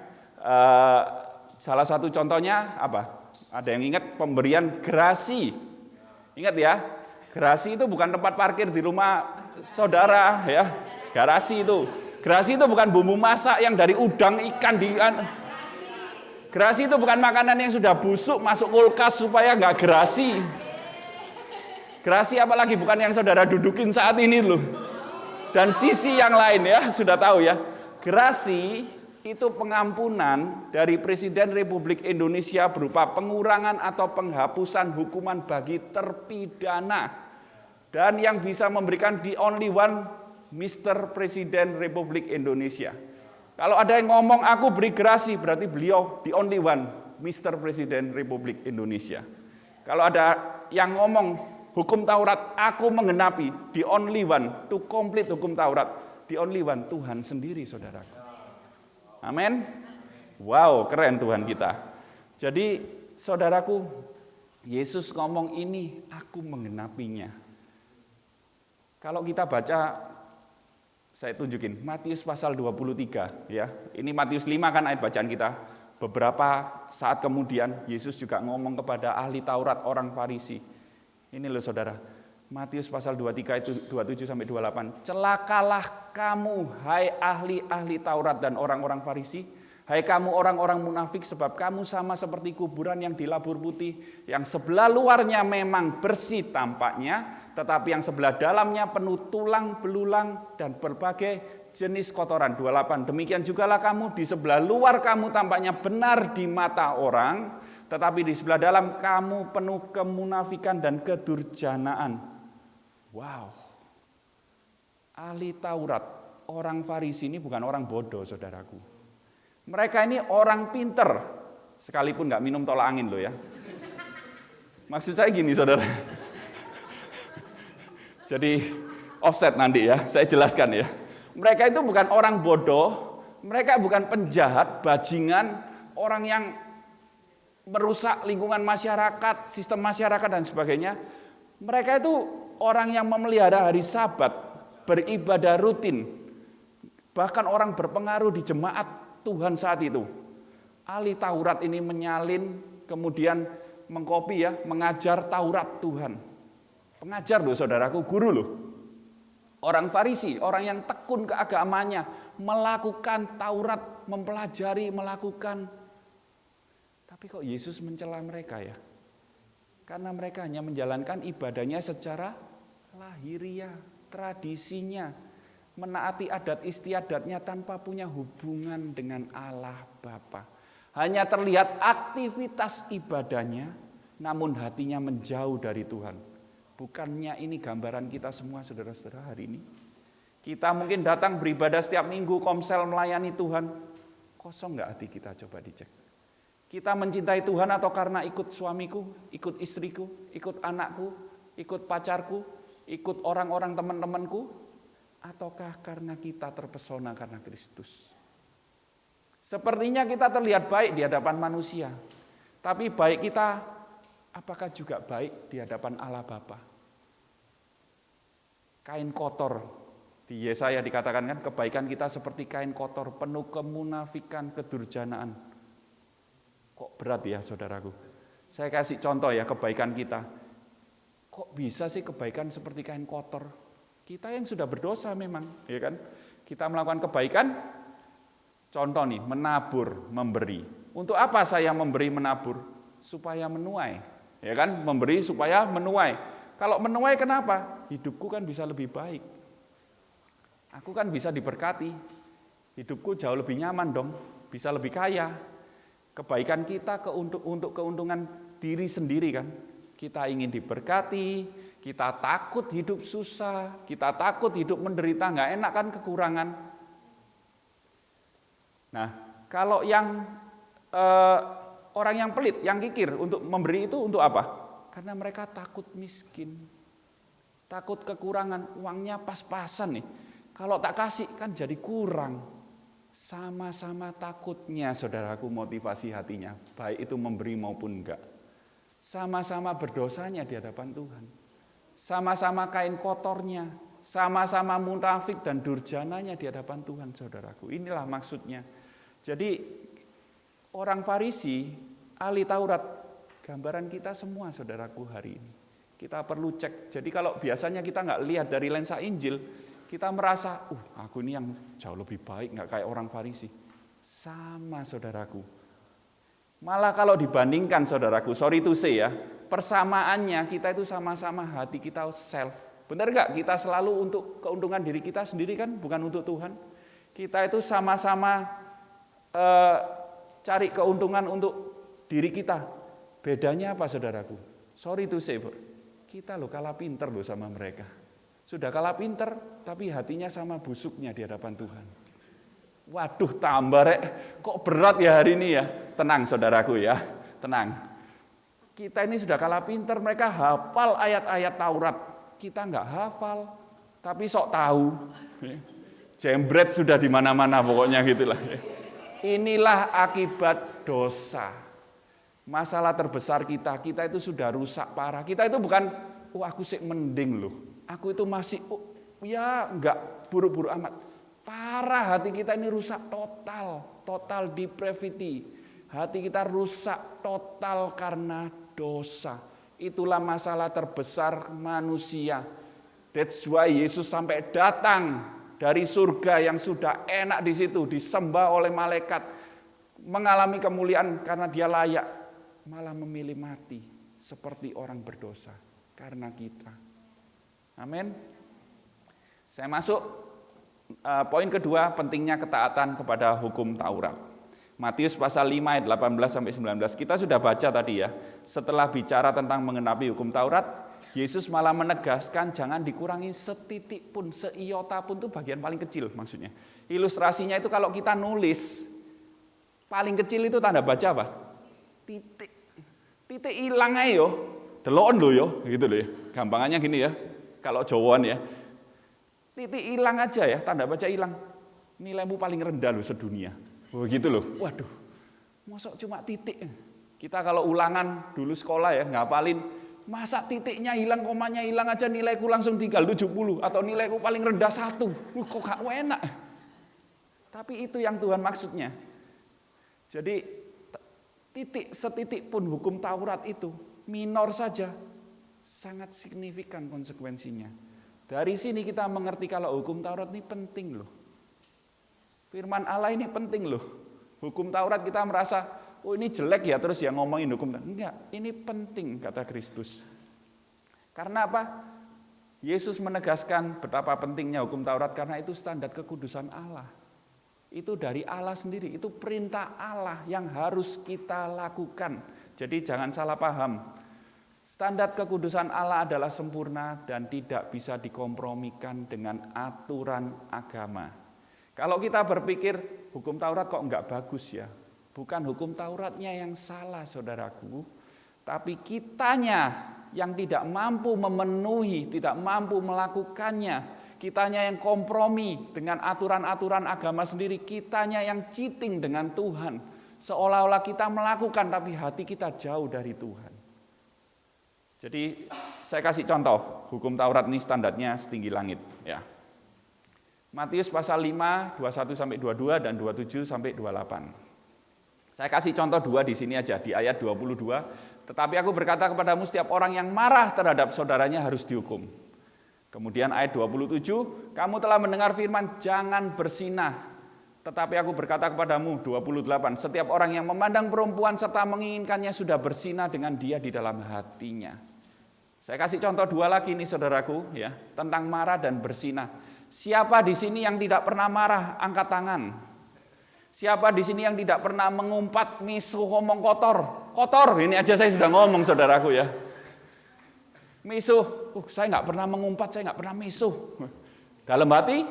[SPEAKER 8] Salah satu contohnya apa? Ada yang ingat pemberian gerasi? Ingat ya, gerasi itu bukan tempat parkir di rumah saudara ya. Gerasi itu bukan bumbu masak yang dari udang ikan di. Gerasi itu bukan makanan yang sudah busuk masuk kulkas supaya nggak gerasi. Gerasi apalagi bukan yang saudara dudukin saat ini loh. Dan sisi yang lain ya, sudah tahu ya. Gerasi itu pengampunan dari Presiden Republik Indonesia berupa pengurangan atau penghapusan hukuman bagi terpidana. Dan yang bisa memberikan the only one, Mr. Presiden Republik Indonesia. Kalau ada yang ngomong aku beri gerasi, berarti beliau the only one, Mr. Presiden Republik Indonesia. Kalau ada yang ngomong hukum Taurat, aku menggenapi, the only one, to complete hukum Taurat, the only one, Tuhan sendiri saudaraku. Amin. Wow, keren Tuhan kita. Jadi saudaraku, Yesus ngomong ini, aku menggenapinya. Kalau kita baca, saya tunjukin, Matius pasal 23 ya. Ini Matius 5 kan ayat bacaan kita. Beberapa saat kemudian Yesus juga ngomong kepada ahli Taurat, orang Farisi. Ini loh saudara, Matius pasal 23 itu 27 sampai 28. Celakalah kamu, hai ahli-ahli Taurat dan orang-orang Farisi, hai kamu orang-orang munafik, sebab kamu sama seperti kuburan yang dilabur putih, yang sebelah luarnya memang bersih tampaknya, tetapi yang sebelah dalamnya penuh tulang belulang dan berbagai jenis kotoran. 28. Demikian jugalah kamu, di sebelah luar kamu tampaknya benar di mata orang, tetapi di sebelah dalam kamu penuh kemunafikan dan kedurjanaan. Wow, ahli Taurat, orang Farisi ini bukan orang bodoh saudaraku. Mereka ini orang pinter, sekalipun nggak minum tolak angin loh ya. Maksud saya gini saudara. Jadi offset nanti ya, saya jelaskan ya. Mereka itu bukan orang bodoh, mereka bukan penjahat, bajingan, orang yang merusak lingkungan masyarakat, sistem masyarakat dan sebagainya. Mereka itu orang yang memelihara hari Sabat, beribadah rutin, bahkan orang berpengaruh di jemaat Tuhan saat itu. Ahli Taurat ini menyalin, kemudian mengkopi ya, mengajar Taurat Tuhan. Pengajar loh saudaraku, guru loh. Orang Farisi, orang yang tekun keagamaannya, melakukan Taurat, mempelajari, melakukan. Tapi kok Yesus mencela mereka ya? Karena mereka hanya menjalankan ibadahnya secara lahiriah, tradisinya, menaati adat istiadatnya tanpa punya hubungan dengan Allah Bapa. Hanya terlihat aktivitas ibadahnya, namun hatinya menjauh dari Tuhan. Bukannya ini gambaran kita semua saudara-saudara hari ini? Kita mungkin datang beribadah setiap minggu, komsel melayani Tuhan. Kosong nggak hati kita? Coba dicek. Kita mencintai Tuhan atau karena ikut suamiku, ikut istriku, ikut anakku, ikut pacarku, ikut orang-orang teman-temanku, ataukah karena kita terpesona karena Kristus? Sepertinya kita terlihat baik di hadapan manusia, tapi baik kita apakah juga baik di hadapan Allah Bapa? Kain kotor, di Yesaya dikatakan kan, kebaikan kita seperti kain kotor, penuh kemunafikan, kedurjanaan. Kok berat ya saudaraku? Saya kasih contoh ya kebaikan kita. Kok bisa sih kebaikan seperti kain kotor? Kita yang sudah berdosa memang, ya kan? Kita melakukan kebaikan, contoh nih, menabur, memberi. Untuk apa saya memberi menabur? Supaya menuai, ya kan? Memberi supaya menuai. Kalau menuai kenapa? Hidupku kan bisa lebih baik. Aku kan bisa diberkati. Hidupku jauh lebih nyaman dong, bisa lebih kaya. Kebaikan kita untuk keuntungan diri sendiri kan. Kita ingin diberkati, kita takut hidup susah, kita takut hidup menderita, nggak enak kan kekurangan. Nah, kalau yang orang yang pelit, yang kikir untuk memberi itu untuk apa? Karena mereka takut miskin, takut kekurangan, uangnya pas-pasan nih. Kalau tak kasih kan jadi kurang. Sama-sama takutnya saudaraku motivasi hatinya, baik itu memberi maupun enggak. Sama-sama berdosanya di hadapan Tuhan. Sama-sama kain kotornya, sama-sama munafik dan durjananya di hadapan Tuhan saudaraku. Inilah maksudnya. Jadi orang Farisi, ahli Taurat, gambaran kita semua saudaraku hari ini. Kita perlu cek. Jadi kalau biasanya kita nggak lihat dari lensa Injil, kita merasa, aku ini yang jauh lebih baik, nggak kayak orang Farisi. Sama saudaraku. Malah kalau dibandingkan saudaraku, sorry to say ya, persamaannya kita itu sama-sama hati kita self. Benar nggak? Kita selalu untuk keuntungan diri kita sendiri kan, bukan untuk Tuhan. Kita itu sama-sama cari keuntungan untuk diri kita. Bedanya apa saudaraku? Sorry to say, kita loh kalah pinter loh sama mereka. Sudah kalah pinter, tapi hatinya sama busuknya di hadapan Tuhan. Waduh, tambah rek, kok berat ya hari ini ya? Tenang saudaraku ya, tenang. Kita ini sudah kalah pinter, mereka hafal ayat-ayat Taurat. Kita nggak hafal, tapi sok tahu. Jembret sudah di mana-mana pokoknya gitulah. Inilah akibat dosa. Masalah terbesar kita itu sudah rusak parah. Kita itu bukan, aku sih mending loh. Aku itu masih, ya enggak buruk-buruk amat. Parah hati kita ini rusak total depravity. Hati kita rusak total karena dosa. Itulah masalah terbesar manusia. That's why Yesus sampai datang dari surga yang sudah enak di situ, disembah oleh malaikat, mengalami kemuliaan karena dia layak, malah memilih mati seperti orang berdosa karena kita. Amin. Saya masuk poin kedua, pentingnya ketaatan kepada hukum Taurat. Matius pasal 5 ayat 18 sampai 19. Kita sudah baca tadi ya. Setelah bicara tentang mengenapi hukum Taurat, Yesus malah menegaskan jangan dikurangi setitik pun, seiota pun, itu bagian paling kecil maksudnya. Ilustrasinya itu kalau kita nulis, paling kecil itu tanda baca apa? Titik. Titik hilang aja yo. Delon lo yo, gitu loh ya. Gampangannya gini ya. Kalau Jawaan ya. Titik hilang aja ya, tanda baca hilang. Nilaimu paling rendah loh sedunia. Begitu loh. Waduh. Mosok cuma titik. Kita kalau ulangan dulu sekolah ya, ngapalin, masa titiknya hilang, komanya hilang aja nilaiku langsung tinggal 70 atau nilaiku paling rendah 1. Kok gak enak. Tapi itu yang Tuhan maksudnya. Jadi titik setitik pun hukum Taurat itu minor saja sangat signifikan konsekuensinya. Dari sini kita mengerti kalau hukum Taurat ini penting loh. Firman Allah ini penting loh. Hukum Taurat kita merasa, oh ini jelek ya terus ya ngomongin hukum Taurat. Enggak, ini penting kata Kristus. Karena apa? Yesus menegaskan betapa pentingnya hukum Taurat karena itu standar kekudusan Allah. Itu dari Allah sendiri, itu perintah Allah yang harus kita lakukan. Jadi jangan salah paham. Standar kekudusan Allah adalah sempurna dan tidak bisa dikompromikan dengan aturan agama. Kalau kita berpikir hukum Taurat kok enggak bagus ya, bukan hukum Tauratnya yang salah saudaraku, tapi kitanya yang tidak mampu memenuhi, tidak mampu melakukannya, kitanya yang kompromi dengan aturan-aturan agama sendiri, kitanya yang cheating dengan Tuhan, seolah-olah kita melakukan tapi hati kita jauh dari Tuhan. Jadi saya kasih contoh, hukum Taurat ini standarnya setinggi langit ya. Matius pasal 5, 21 sampai 22 dan 27 sampai 28. Saya kasih contoh 2 di sini aja, di ayat 22. Tetapi aku berkata kepadamu setiap orang yang marah terhadap saudaranya harus dihukum. Kemudian ayat 27, kamu telah mendengar firman jangan berzinah. Tetapi aku berkata kepadamu, 28, setiap orang yang memandang perempuan serta menginginkannya sudah berzinah dengan dia di dalam hatinya. Saya kasih contoh 2 lagi nih saudaraku ya, tentang marah dan berzinah. Siapa di sini yang tidak pernah marah? Angkat tangan. Siapa di sini yang tidak pernah mengumpat, misuh, ngomong kotor? Kotor, ini aja saya sudah ngomong saudaraku ya. Misuh, saya nggak pernah mengumpat, saya nggak pernah misuh. Dalam hati?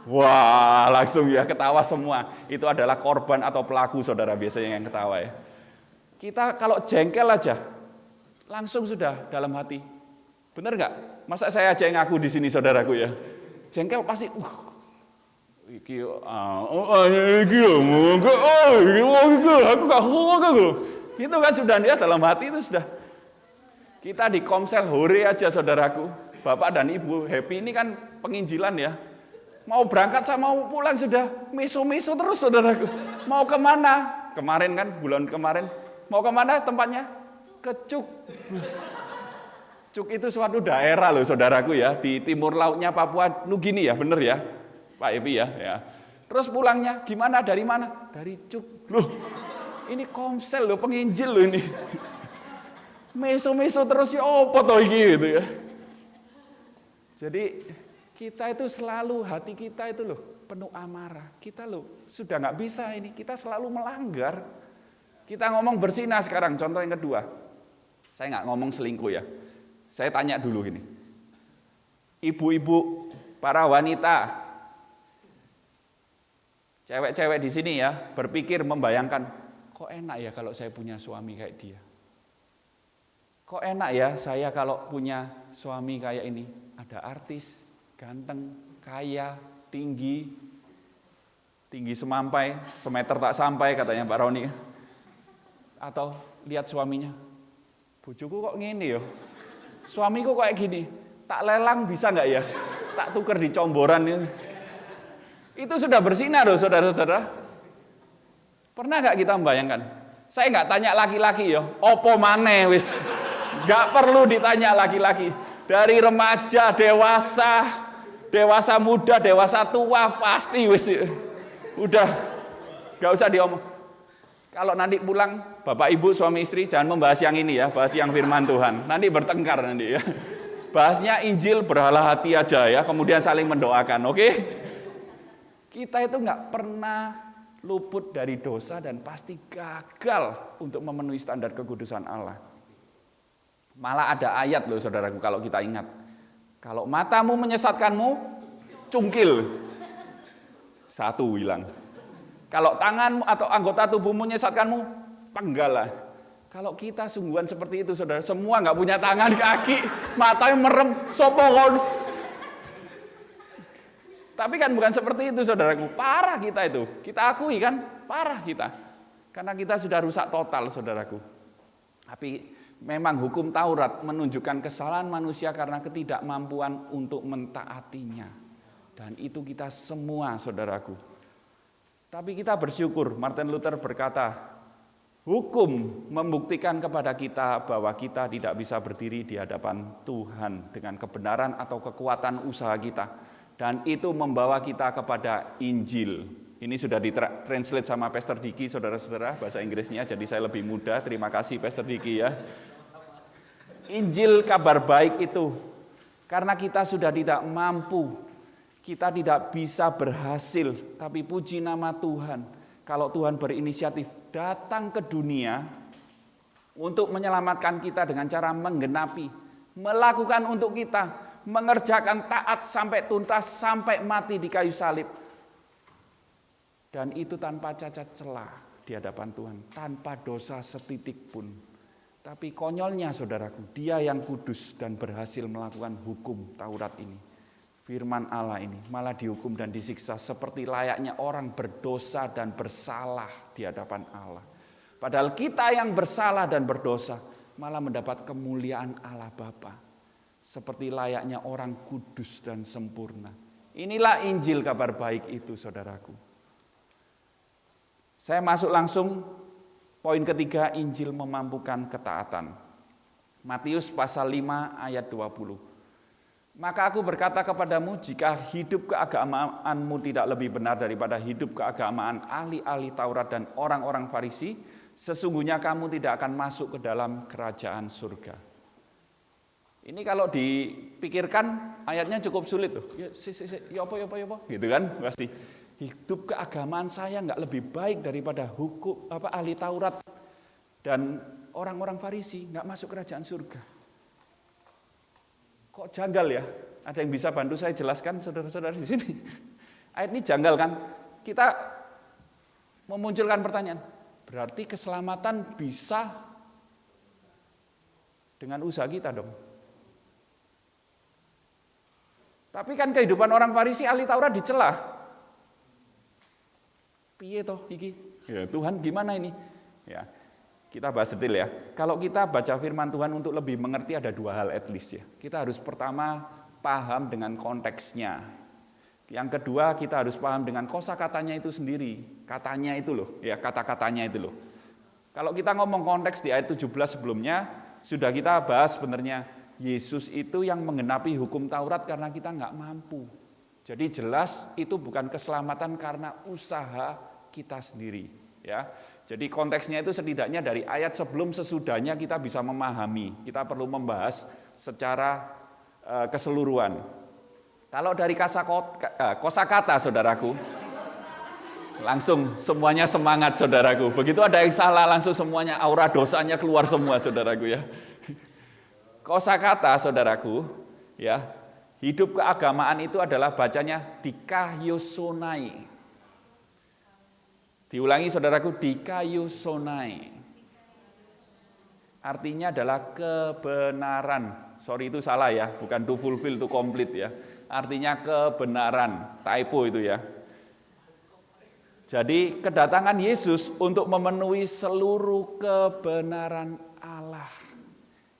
[SPEAKER 8] Wah, langsung ya ketawa semua. Itu adalah korban atau pelaku saudara biasanya yang ketawa ya. Kita kalau jengkel aja, langsung sudah dalam hati. Benar nggak? Masa saya aja yang ngaku di sini saudaraku ya. Jengkel pasti, itu kan sudah dia dalam hati itu sudah. Kita di Komsel Hore aja saudaraku, Bapak dan Ibu happy ini kan penginjilan ya. Mau berangkat sama mau pulang sudah miso-miso terus saudaraku. Mau kemana? Kemarin kan bulan kemarin mau kemana tempatnya? Ke Cuk. Cuk itu suatu daerah loh saudaraku ya, di timur lautnya Papua Nugini ya, bener ya Pak Epi ya. Terus pulangnya gimana, dari mana? Dari Cuk. Loh ini Komsel loh, penginjil loh ini. Meso-meso terus ya apa toh iki gitu ya. Jadi kita itu selalu, hati kita itu loh penuh amarah. Kita loh sudah nggak bisa ini, kita selalu melanggar. Kita ngomong berzinah sekarang, contoh yang kedua. Saya nggak ngomong selingkuh ya. Saya tanya dulu ini, ibu-ibu, para wanita, cewek-cewek di sini ya, berpikir membayangkan, kok enak ya kalau saya punya suami kayak dia. Kok enak ya saya kalau punya suami kayak ini, ada artis, ganteng, kaya, tinggi semampai, semeter tak sampai katanya Pak Roni. Atau lihat suaminya, bojoku kok ngene ya. Suamiku kayak gini, tak lelang bisa nggak ya? Tak tuker di comboran ini. Itu sudah berzinah loh saudara-saudara. Pernah nggak kita membayangkan? Saya nggak tanya laki-laki ya, opo maneh wis. Nggak perlu ditanya laki-laki. Dari remaja, dewasa muda, dewasa tua, pasti wis. Udah, nggak usah diomong. Kalau nanti pulang, bapak ibu suami istri jangan membahas yang ini ya, bahas yang firman Tuhan. Nanti bertengkar nanti ya. Bahasnya Injil berhala hati aja ya, kemudian saling mendoakan, oke? Kita itu nggak pernah luput dari dosa dan pasti gagal untuk memenuhi standar kekudusan Allah. Malah ada ayat loh saudaraku kalau kita ingat. Kalau matamu menyesatkanmu, cungkil. Satu hilang. Kalau tanganmu atau anggota tubuhmu menyesatkanmu, penggalah. Kalau kita sungguhan seperti itu saudara, semua nggak punya tangan, kaki, matanya merem, sopokon. Tapi kan bukan seperti itu saudaraku, parah kita itu. Kita akui kan, parah kita. Karena kita sudah rusak total saudaraku. Tapi memang hukum Taurat menunjukkan kesalahan manusia karena ketidakmampuan untuk mentaatinya. Dan itu kita semua saudaraku. Tapi kita bersyukur, Martin Luther berkata, hukum membuktikan kepada kita bahwa kita tidak bisa berdiri di hadapan Tuhan dengan kebenaran atau kekuatan usaha kita. Dan itu membawa kita kepada Injil. Ini sudah ditranslate sama Pastor Diki, saudara-saudara, bahasa Inggrisnya, jadi saya lebih mudah. Terima kasih Pastor Diki ya. Injil kabar baik itu, karena kita sudah tidak mampu, kita tidak bisa berhasil, tapi puji nama Tuhan. Kalau Tuhan berinisiatif datang ke dunia untuk menyelamatkan kita dengan cara menggenapi, melakukan untuk kita, mengerjakan taat sampai tuntas, sampai mati di kayu salib. Dan itu tanpa cacat celah di hadapan Tuhan, tanpa dosa setitik pun. Tapi konyolnya saudaraku, dia yang kudus dan berhasil melakukan hukum Taurat ini. Firman Allah ini malah dihukum dan disiksa seperti layaknya orang berdosa dan bersalah di hadapan Allah. Padahal kita yang bersalah dan berdosa malah mendapat kemuliaan Allah Bapa. Seperti layaknya orang kudus dan sempurna. Inilah Injil kabar baik itu saudaraku. Saya masuk langsung poin ketiga, Injil memampukan ketaatan. Matius pasal 5 ayat 20. Maka aku berkata kepadamu, jika hidup keagamaanmu tidak lebih benar daripada hidup keagamaan ahli-ahli Taurat dan orang-orang Farisi, sesungguhnya kamu tidak akan masuk ke dalam kerajaan surga. Ini kalau dipikirkan ayatnya cukup sulit loh. Ya apa, gitu kan pasti. Hidup keagamaan saya nggak lebih baik daripada hukum ahli Taurat dan orang-orang Farisi, nggak masuk kerajaan surga. Kok janggal ya? Ada yang bisa bantu saya jelaskan saudara-saudara di sini? Ayat ini janggal kan? Kita memunculkan pertanyaan. Berarti keselamatan bisa dengan usaha kita dong. Tapi kan kehidupan orang Farisi ahli Taurat dicela. Piye toh iki? Ya, Tuhan gimana ini? Ya, kita bahas detail ya. Kalau kita baca firman Tuhan untuk lebih mengerti ada dua hal at least ya. Kita harus pertama paham dengan konteksnya. Yang kedua kita harus paham dengan kosakatanya itu sendiri. Katanya itu loh, ya kata-katanya itu loh. Kalau kita ngomong konteks di ayat 17 sebelumnya sudah kita bahas sebenarnya. Yesus itu yang menggenapi hukum Taurat karena kita nggak mampu. Jadi jelas itu bukan keselamatan karena usaha kita sendiri. Ya, jadi konteksnya itu setidaknya dari ayat sebelum sesudahnya kita bisa memahami. Kita perlu membahas secara keseluruhan. Kalau dari kosakata saudaraku, langsung semuanya semangat saudaraku. Begitu ada yang salah langsung semuanya aura dosanya keluar semua saudaraku ya. Kosakata saudaraku, ya, hidup keagamaan itu adalah bacanya dikaiosonai. Diulangi saudaraku, dikaiosonai. Artinya adalah kebenaran. Sorry itu salah ya, bukan to fulfill, to complete ya. Artinya kebenaran, typo itu ya. Jadi kedatangan Yesus untuk memenuhi seluruh kebenaran Allah.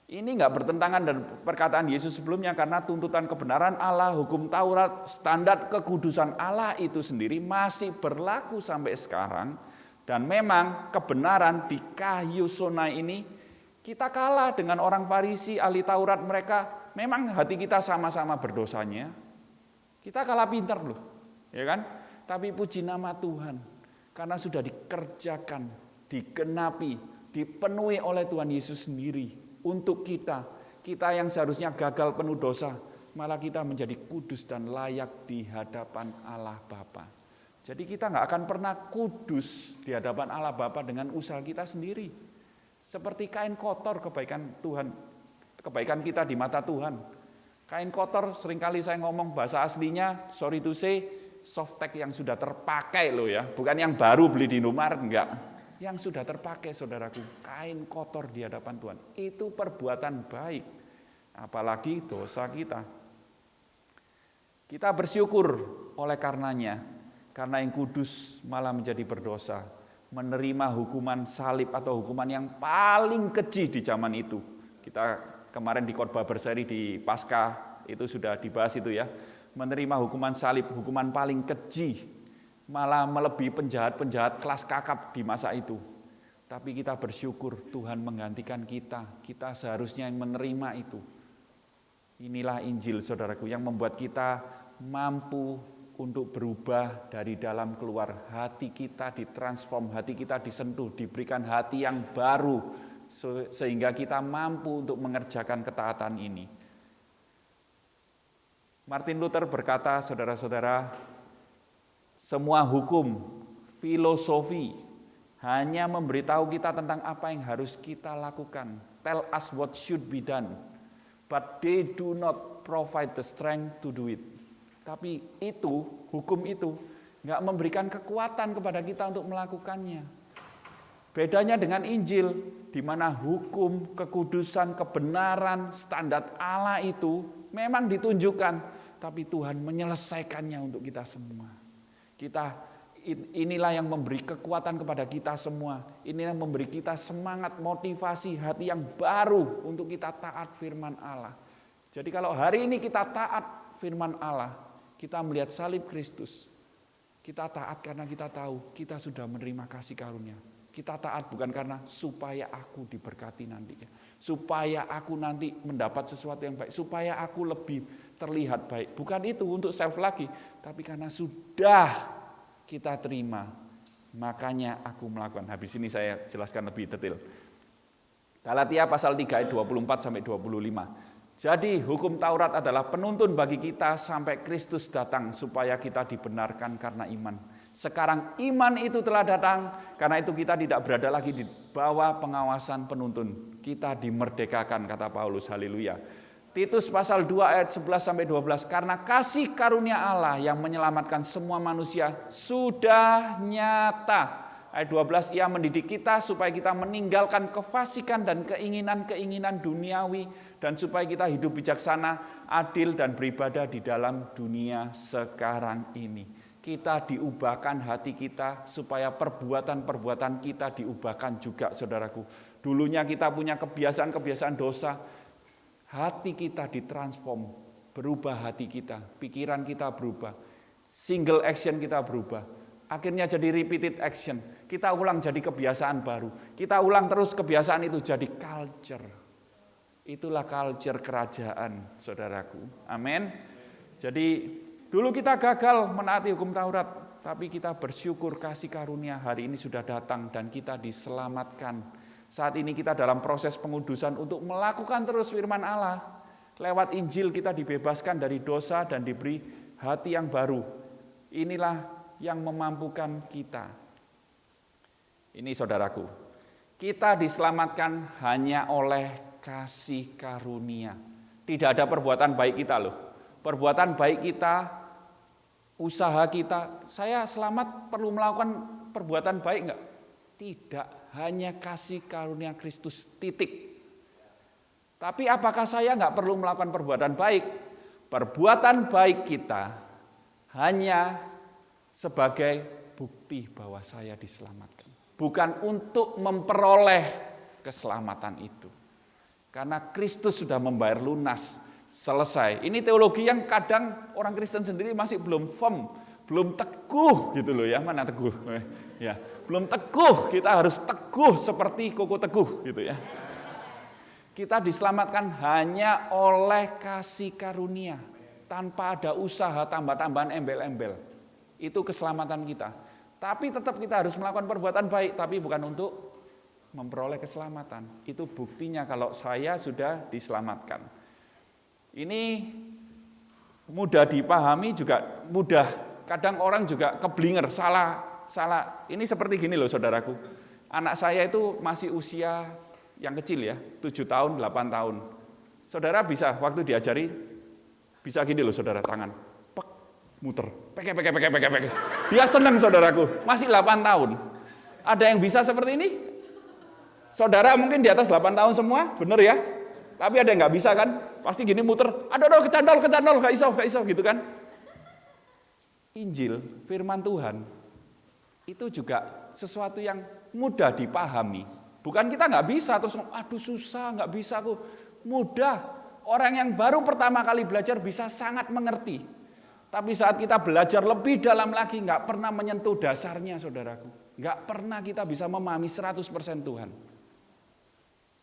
[SPEAKER 8] Ini enggak bertentangan dengan perkataan Yesus sebelumnya karena tuntutan kebenaran Allah, hukum Taurat, standar kekudusan Allah itu sendiri masih berlaku sampai sekarang. Dan memang kebenaran di kayu sonai ini kita kalah dengan orang Farisi, ahli Taurat mereka. Memang hati kita sama-sama berdosanya. Kita kalah pintar loh, ya kan? Tapi puji nama Tuhan, karena sudah dikerjakan, digenapi, dipenuhi oleh Tuhan Yesus sendiri untuk kita. Kita yang seharusnya gagal penuh dosa, malah kita menjadi kudus dan layak di hadapan Allah Bapa. Jadi kita nggak akan pernah kudus di hadapan Allah Bapa dengan usaha kita sendiri. Seperti kain kotor kebaikan Tuhan, kebaikan kita di mata Tuhan. Kain kotor seringkali saya ngomong bahasa aslinya, sorry to say, softtek yang sudah terpakai loh ya. Bukan yang baru beli di Indomaret, enggak. Yang sudah terpakai saudaraku, kain kotor di hadapan Tuhan. Itu perbuatan baik, apalagi dosa kita. Kita bersyukur oleh karenanya, karena yang kudus malah menjadi berdosa, menerima hukuman salib atau hukuman yang paling keji di zaman itu. Kita kemarin di khotbah berseri di Paskah itu sudah dibahas itu ya. Menerima hukuman salib, hukuman paling keji, malah melebihi penjahat-penjahat kelas kakap di masa itu. Tapi kita bersyukur Tuhan menggantikan kita. Kita seharusnya yang menerima itu. Inilah Injil saudaraku yang membuat kita mampu untuk berubah dari dalam keluar. Hati kita ditransform, hati kita disentuh, diberikan hati yang baru, sehingga kita mampu untuk mengerjakan ketaatan ini. Martin Luther berkata, saudara-saudara, semua hukum, filosofi hanya memberitahu kita tentang apa yang harus kita lakukan. Tell us what should be done, but they do not provide the strength to do it. Tapi itu, hukum itu, nggak memberikan kekuatan kepada kita untuk melakukannya. Bedanya dengan Injil, di mana hukum, kekudusan, kebenaran, standar Allah itu memang ditunjukkan, tapi Tuhan menyelesaikannya untuk kita semua. Inilah yang memberi kekuatan kepada kita semua. Inilah yang memberi kita semangat, motivasi, hati yang baru untuk kita taat firman Allah. Jadi kalau hari ini kita taat firman Allah, kita melihat salib Kristus, kita taat karena kita tahu kita sudah menerima kasih karunia. Kita taat bukan karena supaya aku diberkati nanti, supaya aku nanti mendapat sesuatu yang baik, supaya aku lebih terlihat baik. Bukan itu untuk self lagi, tapi karena sudah kita terima, makanya aku melakukan. Habis ini saya jelaskan lebih detail. Galatia pasal 3 ayat 24 sampai 25. Jadi hukum Taurat adalah penuntun bagi kita sampai Kristus datang supaya kita dibenarkan karena iman. Sekarang iman itu telah datang, karena itu kita tidak berada lagi di bawah pengawasan penuntun. Kita dimerdekakan, kata Paulus, haleluya. Titus pasal 2 ayat 11 sampai 12, karena kasih karunia Allah yang menyelamatkan semua manusia sudah nyata. Ayat 12, ia mendidik kita supaya kita meninggalkan kefasikan dan keinginan-keinginan duniawi, dan supaya kita hidup bijaksana, adil, dan beribadah di dalam dunia sekarang ini. Kita diubahkan hati kita supaya perbuatan-perbuatan kita diubahkan juga, saudaraku. Dulunya kita punya kebiasaan-kebiasaan dosa, hati kita ditransform, berubah hati kita, pikiran kita berubah, single action kita berubah, akhirnya jadi repeated action, kita ulang jadi kebiasaan baru, kita ulang terus kebiasaan itu jadi culture. Itulah culture kerajaan, saudaraku. Amin. Jadi dulu kita gagal menaati hukum Taurat, tapi kita bersyukur kasih karunia hari ini sudah datang dan kita diselamatkan. Saat ini kita dalam proses pengudusan untuk melakukan terus firman Allah. Lewat Injil kita dibebaskan dari dosa dan diberi hati yang baru. Inilah yang memampukan kita. Ini saudaraku, kita diselamatkan hanya oleh kasih karunia. Tidak ada perbuatan baik kita loh. Perbuatan baik kita, usaha kita, saya selamat perlu melakukan perbuatan baik enggak? Tidak, hanya kasih karunia Kristus, titik. Tapi apakah saya enggak perlu melakukan perbuatan baik? Perbuatan baik kita hanya sebagai bukti bahwa saya diselamatkan. Bukan untuk memperoleh keselamatan itu. Karena Kristus sudah membayar lunas. Selesai. Ini teologi yang kadang orang Kristen sendiri masih belum firm, belum teguh gitu loh ya. Mana teguh? Ya, belum teguh, kita harus teguh seperti koko teguh gitu ya. Kita diselamatkan hanya oleh kasih karunia, tanpa ada usaha tambah-tambahan embel-embel. Itu keselamatan kita. Tapi tetap kita harus melakukan perbuatan baik, tapi bukan untuk memperoleh keselamatan. Itu buktinya kalau saya sudah diselamatkan. Ini mudah dipahami juga mudah. Kadang orang juga keblinger, salah. Ini seperti gini loh saudaraku. Anak saya itu masih usia yang kecil ya, 7 tahun, 8 tahun. Saudara bisa waktu diajari, bisa gini loh saudara, tangan. Pek, muter, peke. Dia senang saudaraku, masih 8 tahun. Ada yang bisa seperti ini? Saudara mungkin di atas 8 tahun semua, bener ya? Tapi ada yang nggak bisa kan? Pasti gini muter, aduh kecandol, gak iso gitu kan? Injil, firman Tuhan, itu juga sesuatu yang mudah dipahami. Bukan kita nggak bisa, terus aduh susah, nggak bisa aku. Mudah, orang yang baru pertama kali belajar bisa sangat mengerti. Tapi saat kita belajar lebih dalam lagi, nggak pernah menyentuh dasarnya saudaraku. Nggak pernah kita bisa memahami 100% Tuhan.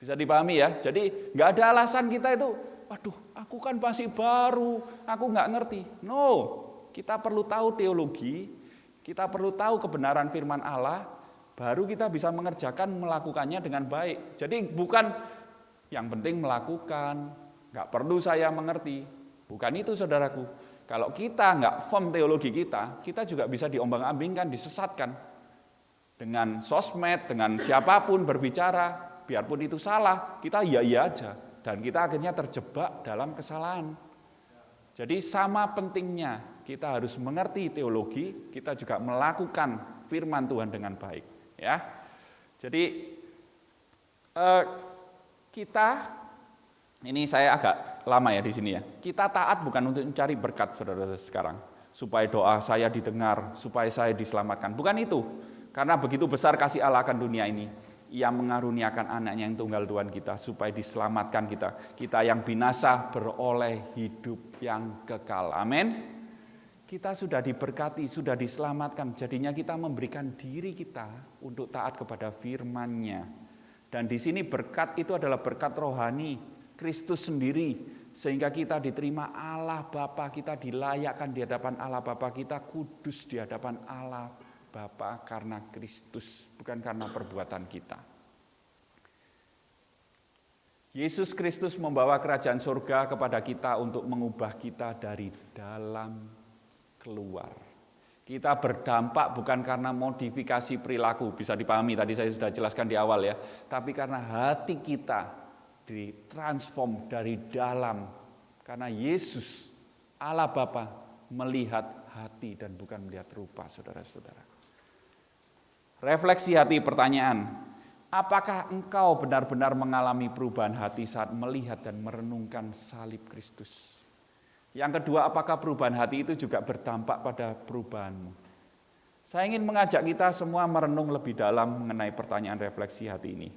[SPEAKER 8] Bisa dipahami ya, jadi nggak ada alasan kita itu, waduh aku kan masih baru, aku nggak ngerti. No, kita perlu tahu teologi, kita perlu tahu kebenaran firman Allah, baru kita bisa melakukannya dengan baik. Jadi bukan yang penting melakukan, nggak perlu saya mengerti. Bukan itu saudaraku. Kalau kita nggak firm teologi kita juga bisa diombang-ambingkan, disesatkan. Dengan sosmed, dengan siapapun berbicara, biarpun itu salah, kita iya aja. Dan kita akhirnya terjebak dalam kesalahan. Jadi sama pentingnya kita harus mengerti teologi, kita juga melakukan firman Tuhan dengan baik. Ya, jadi kita, ini saya agak lama ya di sini ya. Kita taat bukan untuk mencari berkat saudara-saudara sekarang, supaya doa saya didengar, supaya saya diselamatkan. Bukan itu, karena begitu besar kasih Allah akan dunia ini. Ia mengaruniakan anaknya yang tunggal Tuhan kita supaya diselamatkan kita yang binasa beroleh hidup yang kekal. Amin. Kita sudah diberkati, sudah diselamatkan, jadinya kita memberikan diri kita untuk taat kepada firman-Nya. Dan di sini berkat itu adalah berkat rohani Kristus sendiri, sehingga kita diterima Allah Bapa, kita dilayakkan di hadapan Allah Bapa, kita kudus di hadapan Allah Bapa karena Kristus, bukan karena perbuatan kita. Yesus Kristus membawa kerajaan surga kepada kita untuk mengubah kita dari dalam keluar. Kita berdampak bukan karena modifikasi perilaku, bisa dipahami tadi saya sudah jelaskan di awal ya, tapi karena hati kita ditransform dari dalam, karena Yesus Allah Bapa melihat hati dan bukan melihat rupa, saudara-saudara. Refleksi hati, pertanyaan, apakah engkau benar-benar mengalami perubahan hati saat melihat dan merenungkan salib Kristus? Yang kedua, apakah perubahan hati itu juga berdampak pada perubahanmu? Saya ingin mengajak kita semua merenung lebih dalam mengenai pertanyaan refleksi hati ini.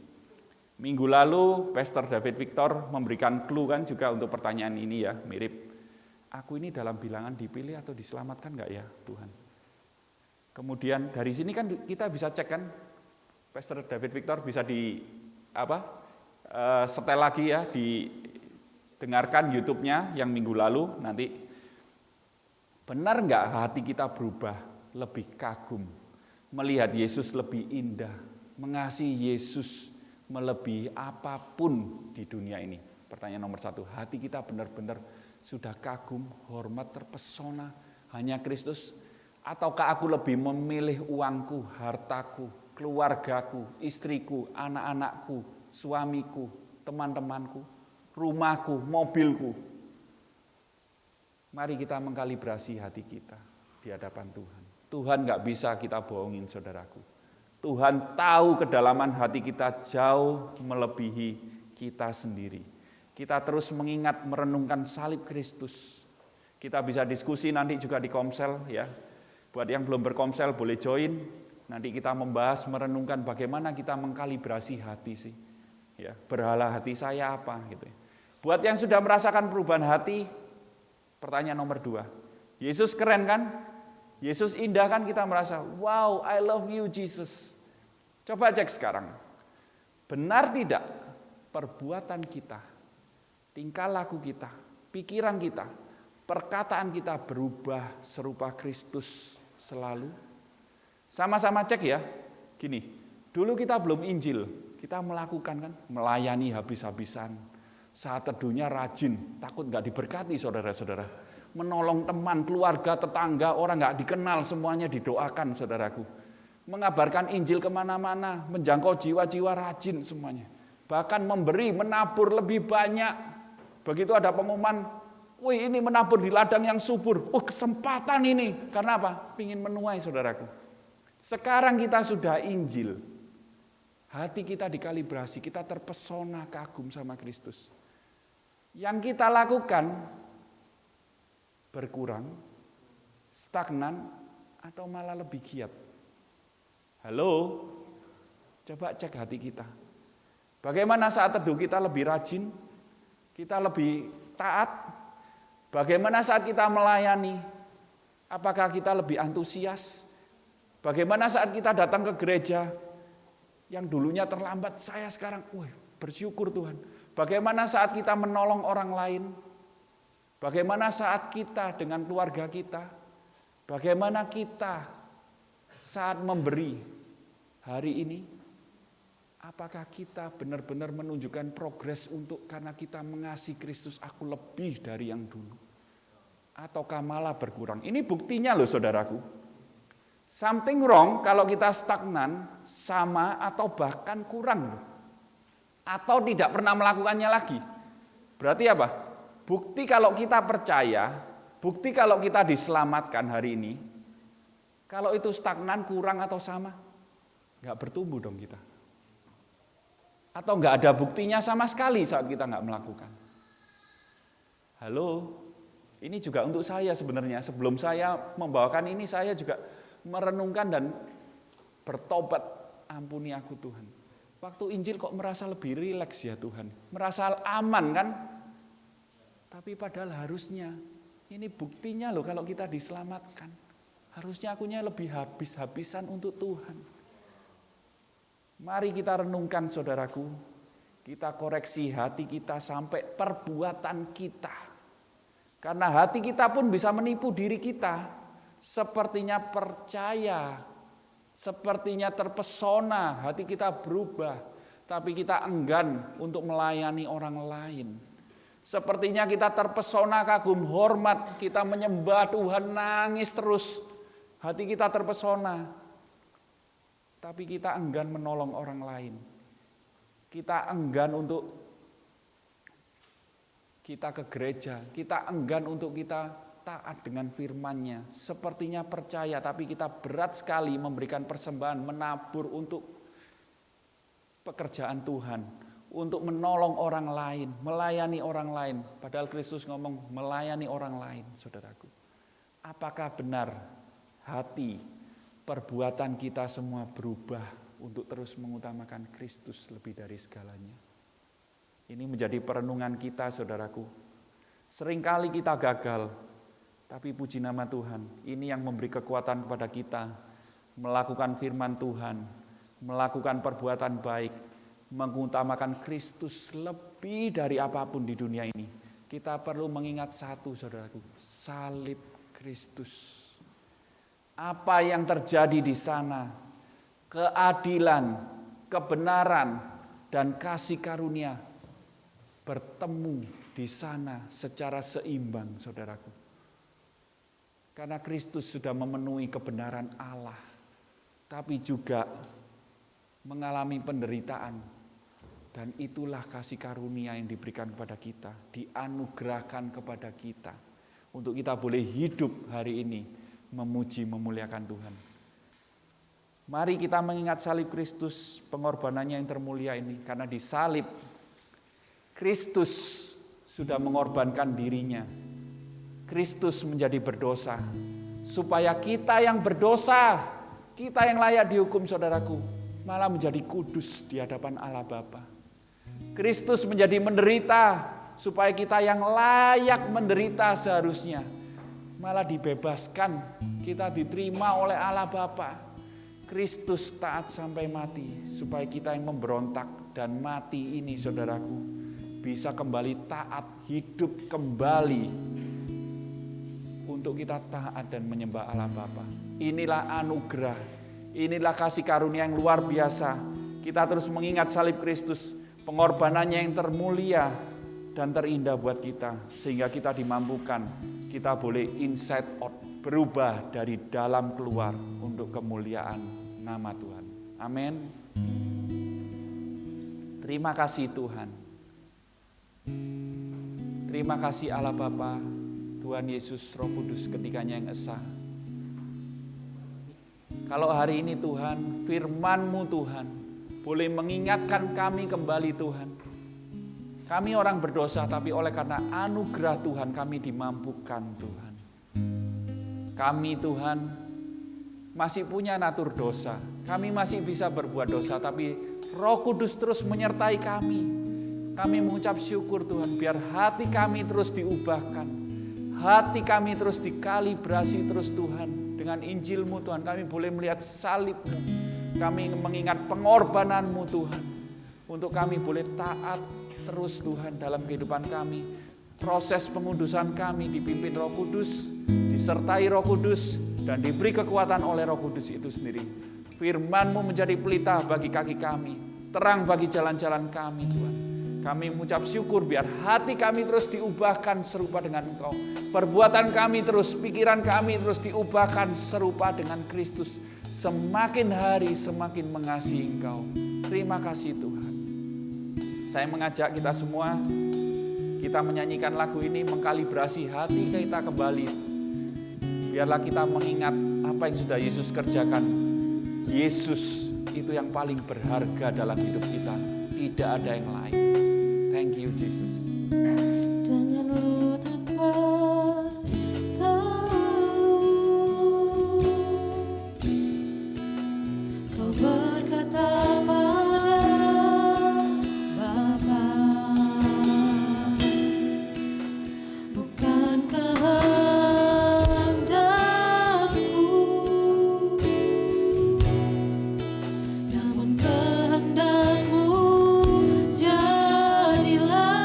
[SPEAKER 8] Minggu lalu, Pastor David Victor memberikan clue kan juga untuk pertanyaan ini ya, mirip. Aku ini dalam bilangan dipilih atau diselamatkan enggak ya Tuhan? Kemudian dari sini kan kita bisa cek kan, Pastor David Victor bisa setel lagi ya, didengarkan YouTube-nya yang minggu lalu nanti. Benar enggak hati kita berubah, lebih kagum, melihat Yesus lebih indah, mengasihi Yesus melebihi apapun di dunia ini? Pertanyaan nomor 1, hati kita benar-benar sudah kagum, hormat, terpesona hanya Kristus? Ataukah aku lebih memilih uangku, hartaku, keluargaku, istriku, anak-anakku, suamiku, teman-temanku, rumahku, mobilku? Mari kita mengkalibrasi hati kita di hadapan Tuhan. Tuhan nggak bisa kita bohongin saudaraku. Tuhan tahu kedalaman hati kita jauh melebihi kita sendiri. Kita terus mengingat, merenungkan salib Kristus. Kita bisa diskusi nanti juga di Komsel ya. Buat yang belum berkomsel boleh join. Nanti kita membahas, merenungkan bagaimana kita mengkalibrasi hati sih. Ya, berhala hati saya apa gitu. Buat yang sudah merasakan perubahan hati, pertanyaan nomor 2. Yesus keren kan? Yesus indah kan kita merasa, wow, I love you Jesus. Coba cek sekarang. Benar tidak perbuatan kita, tingkah laku kita, pikiran kita, perkataan kita berubah serupa Kristus selalu? Sama-sama cek ya. Gini, dulu kita belum Injil, kita melakukan kan, melayani habis-habisan. Saat teduhnya rajin, takut nggak diberkati saudara-saudara. Menolong teman, keluarga, tetangga, orang nggak dikenal semuanya didoakan saudaraku. Mengabarkan Injil kemana-mana, menjangkau jiwa-jiwa rajin semuanya. Bahkan memberi, menabur lebih banyak. Begitu ada pengumuman, wih ini menabur di ladang yang subur. Oh kesempatan ini, karena apa? Pingin menuai saudaraku. Sekarang kita sudah Injil. Hati kita dikalibrasi, kita terpesona kagum sama Kristus. Yang kita lakukan berkurang, stagnan, atau malah lebih giat. Halo, coba cek hati kita. Bagaimana saat teduh kita lebih rajin, kita lebih taat? Bagaimana saat kita melayani? Apakah kita lebih antusias? Bagaimana saat kita datang ke gereja? Yang dulunya terlambat, saya sekarang bersyukur Tuhan. Bagaimana saat kita menolong orang lain? Bagaimana saat kita dengan keluarga kita? Bagaimana kita saat memberi hari ini? Apakah kita benar-benar menunjukkan progres karena kita mengasihi Kristus, aku lebih dari yang dulu? Ataukah malah berkurang? Ini buktinya loh saudaraku. Something wrong kalau kita stagnan, sama atau bahkan kurang. Atau tidak pernah melakukannya lagi. Berarti apa? Bukti kalau kita percaya, bukti kalau kita diselamatkan hari ini, kalau itu stagnan, kurang atau sama, nggak bertumbuh dong kita. Atau nggak ada buktinya sama sekali saat kita nggak melakukan. Halo, ini juga untuk saya sebenarnya. Sebelum saya membawakan ini, saya juga merenungkan dan bertobat, ampuni aku Tuhan. Waktu Injil kok merasa lebih rileks ya Tuhan. Merasa aman kan? Tapi padahal harusnya, ini buktinya loh kalau kita diselamatkan. Harusnya akunya lebih habis-habisan untuk Tuhan. Mari kita renungkan saudaraku. Kita koreksi hati kita sampai perbuatan kita. Karena hati kita pun bisa menipu diri kita. Sepertinya percaya, sepertinya terpesona, hati kita berubah, tapi kita enggan untuk melayani orang lain. Sepertinya kita terpesona kagum hormat, kita menyembah Tuhan nangis terus, hati kita terpesona, tapi kita enggan menolong orang lain. Kita enggan untuk kita ke gereja, kita enggan untuk kita taat dengan firman-Nya. Sepertinya percaya, tapi kita berat sekali memberikan persembahan, menabur untuk pekerjaan Tuhan, untuk menolong orang lain, melayani orang lain. Padahal Kristus ngomong melayani orang lain, saudaraku. Apakah benar hati, perbuatan kita semua berubah untuk terus mengutamakan Kristus lebih dari segalanya? Ini menjadi perenungan kita, saudaraku. Seringkali kita gagal, tapi puji nama Tuhan, ini yang memberi kekuatan kepada kita melakukan firman Tuhan, melakukan perbuatan baik, mengutamakan Kristus lebih dari apapun di dunia ini. Kita perlu mengingat satu saudaraku, salib Kristus. Apa yang terjadi di sana, keadilan, kebenaran, dan kasih karunia bertemu di sana secara seimbang saudaraku. Karena Kristus sudah memenuhi kebenaran Allah, tapi juga mengalami penderitaan. Dan itulah kasih karunia yang diberikan kepada kita, dianugerahkan kepada kita. Untuk kita boleh hidup hari ini, memuji, memuliakan Tuhan. Mari kita mengingat salib Kristus, pengorbanannya yang termulia ini. Karena di salib, Kristus sudah mengorbankan dirinya. Kristus menjadi berdosa, supaya kita yang berdosa, kita yang layak dihukum saudaraku, malah menjadi kudus di hadapan Allah Bapa. Kristus menjadi menderita, supaya kita yang layak menderita seharusnya, malah dibebaskan, kita diterima oleh Allah Bapa. Kristus taat sampai mati, supaya kita yang memberontak dan mati ini, saudaraku, bisa kembali taat, hidup kembali untuk kita taat dan menyembah Allah Bapa. Inilah anugerah, inilah kasih karunia yang luar biasa. Kita terus mengingat salib Kristus, pengorbanannya yang termulia dan terindah buat kita, sehingga kita dimampukan, kita boleh inside out, berubah dari dalam keluar untuk kemuliaan nama Tuhan. Amin. Terima kasih Tuhan. Terima kasih Allah Bapa, Tuhan Yesus, Roh Kudus ketikanya yang esa. Kalau hari ini Tuhan, firman-Mu Tuhan, boleh mengingatkan kami kembali Tuhan. Kami orang berdosa, tapi oleh karena anugerah Tuhan kami dimampukan Tuhan. Kami Tuhan masih punya natur dosa. Kami masih bisa berbuat dosa, tapi Roh Kudus terus menyertai kami. Kami mengucap syukur Tuhan, biar hati kami terus diubahkan. Hati kami terus dikalibrasi terus Tuhan. Dengan Injil-Mu Tuhan, kami boleh melihat salib-Mu. Kami mengingat pengorbanan-Mu Tuhan. Untuk kami boleh taat terus Tuhan dalam kehidupan kami. Proses pengudusan kami dipimpin Roh Kudus, disertai Roh Kudus, dan diberi kekuatan oleh Roh Kudus itu sendiri. Firman-Mu menjadi pelita bagi kaki kami, terang bagi jalan-jalan kami Tuhan. Kami mengucap syukur biar hati kami terus diubahkan serupa dengan Engkau. Perbuatan kami terus, pikiran kami terus diubahkan serupa dengan Kristus. Semakin hari semakin mengasihi Engkau. Terima kasih Tuhan. Saya mengajak kita semua, kita menyanyikan lagu ini, mengkalibrasi hati kita kembali. Biarlah kita mengingat apa yang sudah Yesus kerjakan. Yesus itu yang paling berharga dalam hidup kita. Tidak ada yang lain. Thank you Jesus.
[SPEAKER 4] Dengan lutut bertalu, Kau berkata pada Bapa, bukan kehendakku, namun kehendak-Mu jadilah.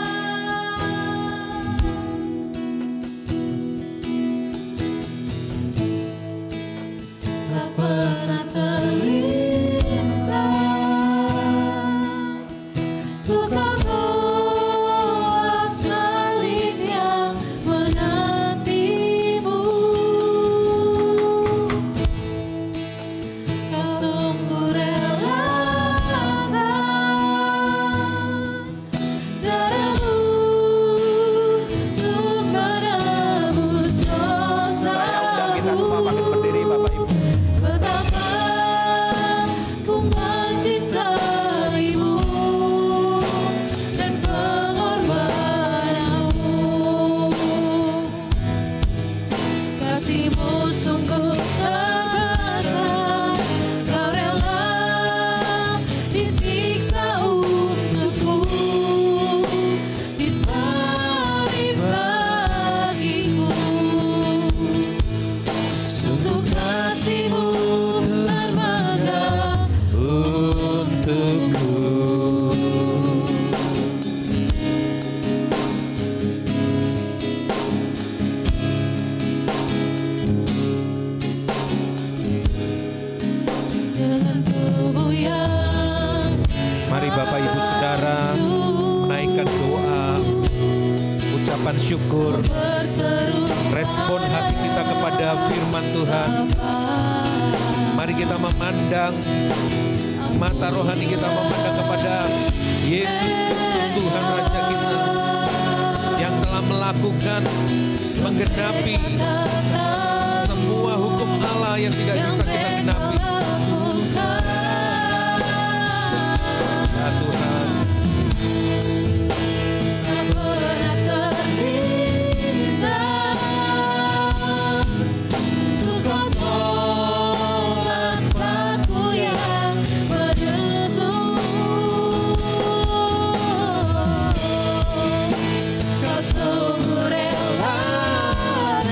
[SPEAKER 4] Tak pernah terlintas untuk Kau tolak salib yang menantimu. Kau sungguh relakan darah-Mu untuk menebus
[SPEAKER 8] Saya undang kita semua
[SPEAKER 4] dosaku.
[SPEAKER 8] bangkit berdiri Bapak Ibu.
[SPEAKER 4] Betapa ku mencintaimu dan pengorbananmu. Kasih-Mu sungguh terasa, Kau rela disiksa untukku, disalib bagiku. Untuk kasih-Mu termegah untukku. Dengan tubuh yang
[SPEAKER 9] Mari Bapak Ibu Saudara menaikkan doa, ucapan syukur,
[SPEAKER 4] berseru
[SPEAKER 9] respon hati kita kepada firman Tuhan. Mari kita memandang, mata rohani kita memandang kepada Yesus Kristus Tuhan Raja kita yang telah melakukan, menggenapi semua hukum Allah yang tidak bisa kita genapi. Ya Tuhan,
[SPEAKER 4] tak pernah terlintas untuk Kau tolak salibku yang menusuk. Kau sungguh relakan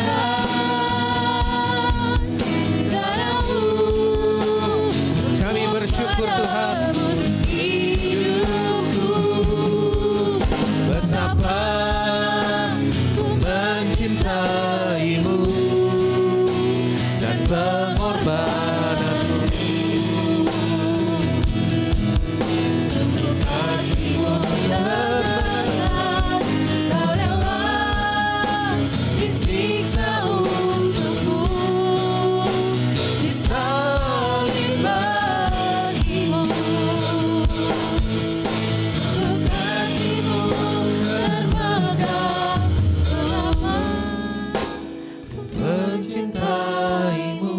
[SPEAKER 9] mencintaimu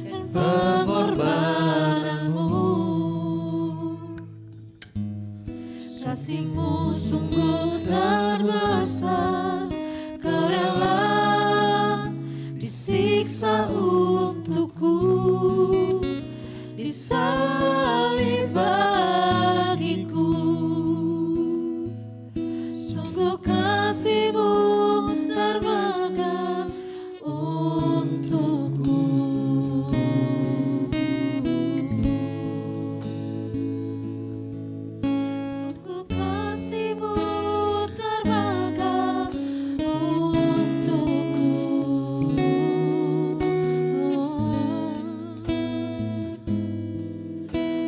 [SPEAKER 9] dan pengorbananmu.
[SPEAKER 10] Kasih-Mu sungguh terbesar, Kau rela disiksa untukku, disalib bagiku. Sungguh kasih-Mu termegah untukku. Sungguh kasih-Mu termegah untukku.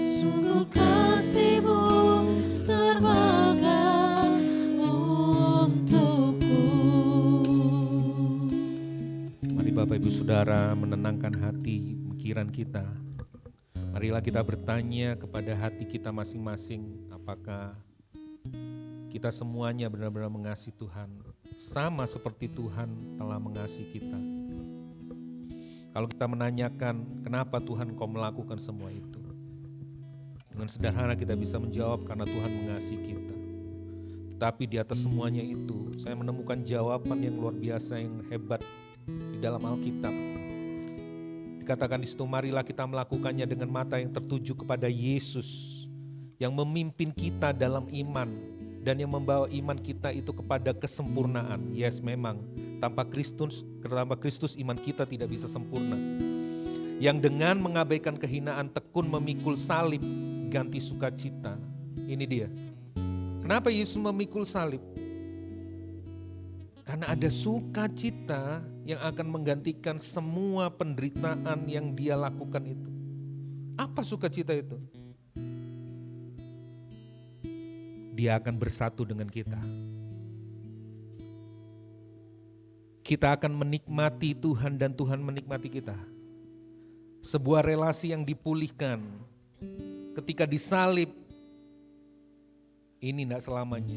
[SPEAKER 10] Sungguh kasih-Mu termegah untukku.
[SPEAKER 9] Mari Bapak Ibu Saudara menenangkan hati pikiran kita. Marilah kita bertanya kepada hati kita masing-masing, apakah kita semuanya benar-benar mengasihi Tuhan sama seperti Tuhan telah mengasihi kita. Kalau kita menanyakan kenapa Tuhan kau melakukan semua itu, dengan sederhana kita bisa menjawab karena Tuhan mengasihi kita. Tetapi di atas semuanya itu saya menemukan jawaban yang luar biasa, yang hebat di dalam Alkitab. Dikatakan di situ, marilah kita melakukannya dengan mata yang tertuju kepada Yesus yang memimpin kita dalam iman dan yang membawa iman kita itu kepada kesempurnaan. Yes, memang tanpa Kristus iman kita tidak bisa sempurna. Yang dengan mengabaikan kehinaan tekun memikul salib ganti sukacita. Ini dia. Kenapa Yesus memikul salib? Karena ada sukacita yang akan menggantikan semua penderitaan yang dia lakukan itu. Apa sukacita itu? Dia akan bersatu dengan kita. Kita akan menikmati Tuhan dan Tuhan menikmati kita. Sebuah relasi yang dipulihkan ketika disalib. Ini tidak selamanya.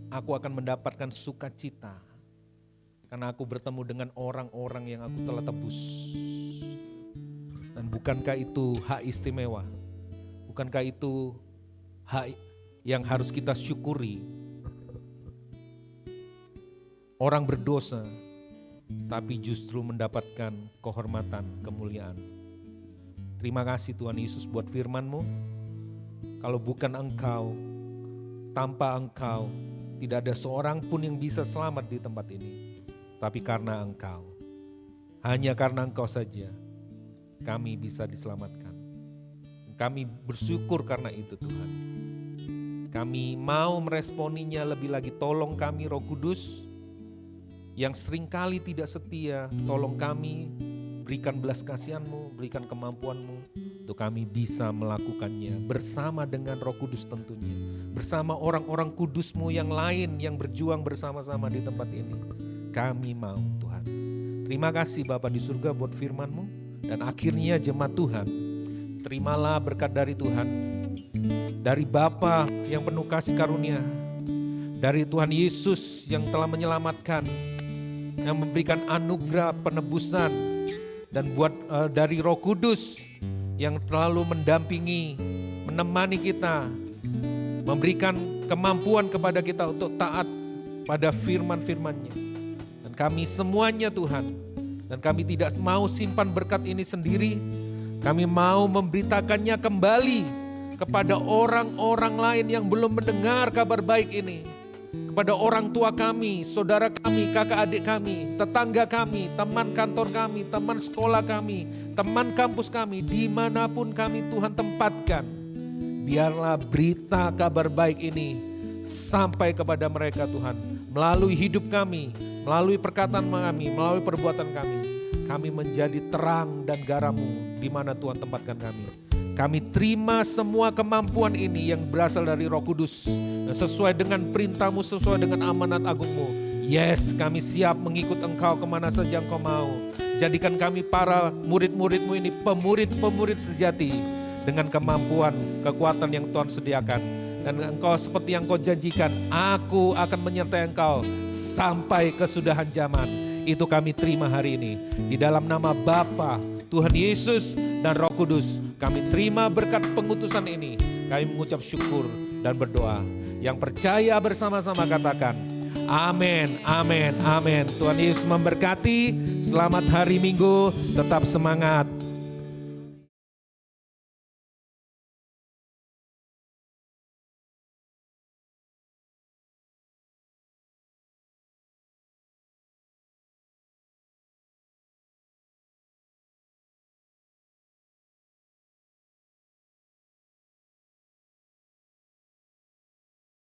[SPEAKER 9] Aku akan mendapatkan sukacita. Karena aku bertemu dengan orang-orang yang aku telah tebus. Dan bukankah itu hak istimewa? Bukankah itu hak yang harus kita syukuri? Orang berdosa, tapi justru mendapatkan kehormatan, kemuliaan. Terima kasih Tuhan Yesus buat firman-Mu. Kalau bukan Engkau, tanpa Engkau, tidak ada seorang pun yang bisa selamat di tempat ini. Tapi karena Engkau, hanya karena Engkau saja, kami bisa diselamatkan. Kami bersyukur karena itu Tuhan. Kami mau meresponinya lebih lagi. Tolong kami Roh Kudus, yang seringkali tidak setia, tolong kami, berikan belas kasihan-Mu, berikan kemampuan-Mu, untuk kami bisa melakukannya bersama dengan Roh Kudus tentunya. Bersama orang-orang kudus-Mu yang lain yang berjuang bersama-sama di tempat ini. Kami mau Tuhan. Terima kasih Bapa di surga buat firman-Mu. Dan akhirnya jemaat Tuhan, terimalah berkat dari Tuhan. Dari Bapa yang penuh kasih karunia. Dari Tuhan Yesus yang telah menyelamatkan. Yang memberikan anugerah penebusan. Dan dari Roh Kudus yang selalu mendampingi, menemani kita. Memberikan kemampuan kepada kita untuk taat pada firman-firman-Nya. Kami semuanya Tuhan, dan kami tidak mau simpan berkat ini sendiri, kami mau memberitakannya kembali kepada orang-orang lain yang belum mendengar kabar baik ini, kepada orang tua kami, saudara kami, kakak adik kami, tetangga kami, teman kantor kami, teman sekolah kami, teman kampus kami, dimanapun kami Tuhan tempatkan, biarlah berita kabar baik ini sampai kepada mereka Tuhan, melalui hidup kami, melalui perkataan kami, melalui perbuatan kami. Kami menjadi terang dan garam-Mu di mana Tuhan tempatkan kami. Kami terima semua kemampuan ini yang berasal dari Roh Kudus. Dan sesuai dengan perintah-Mu, sesuai dengan amanat agung-Mu. Yes, kami siap mengikut Engkau kemana saja Engkau mau. Jadikan kami para murid-murid-Mu ini pemurid-pemurid sejati. Dengan kemampuan, kekuatan yang Tuhan sediakan. Dan Engkau seperti yang Kau janjikan, aku akan menyertai Engkau sampai kesudahan zaman. itu kami terima hari ini. Di dalam nama Bapa, Tuhan Yesus, dan Roh Kudus, kami terima berkat pengutusan ini. Kami mengucap syukur dan berdoa. Yang percaya bersama-sama katakan, amin, amin, amin. Tuhan Yesus memberkati. Selamat hari Minggu, tetap semangat.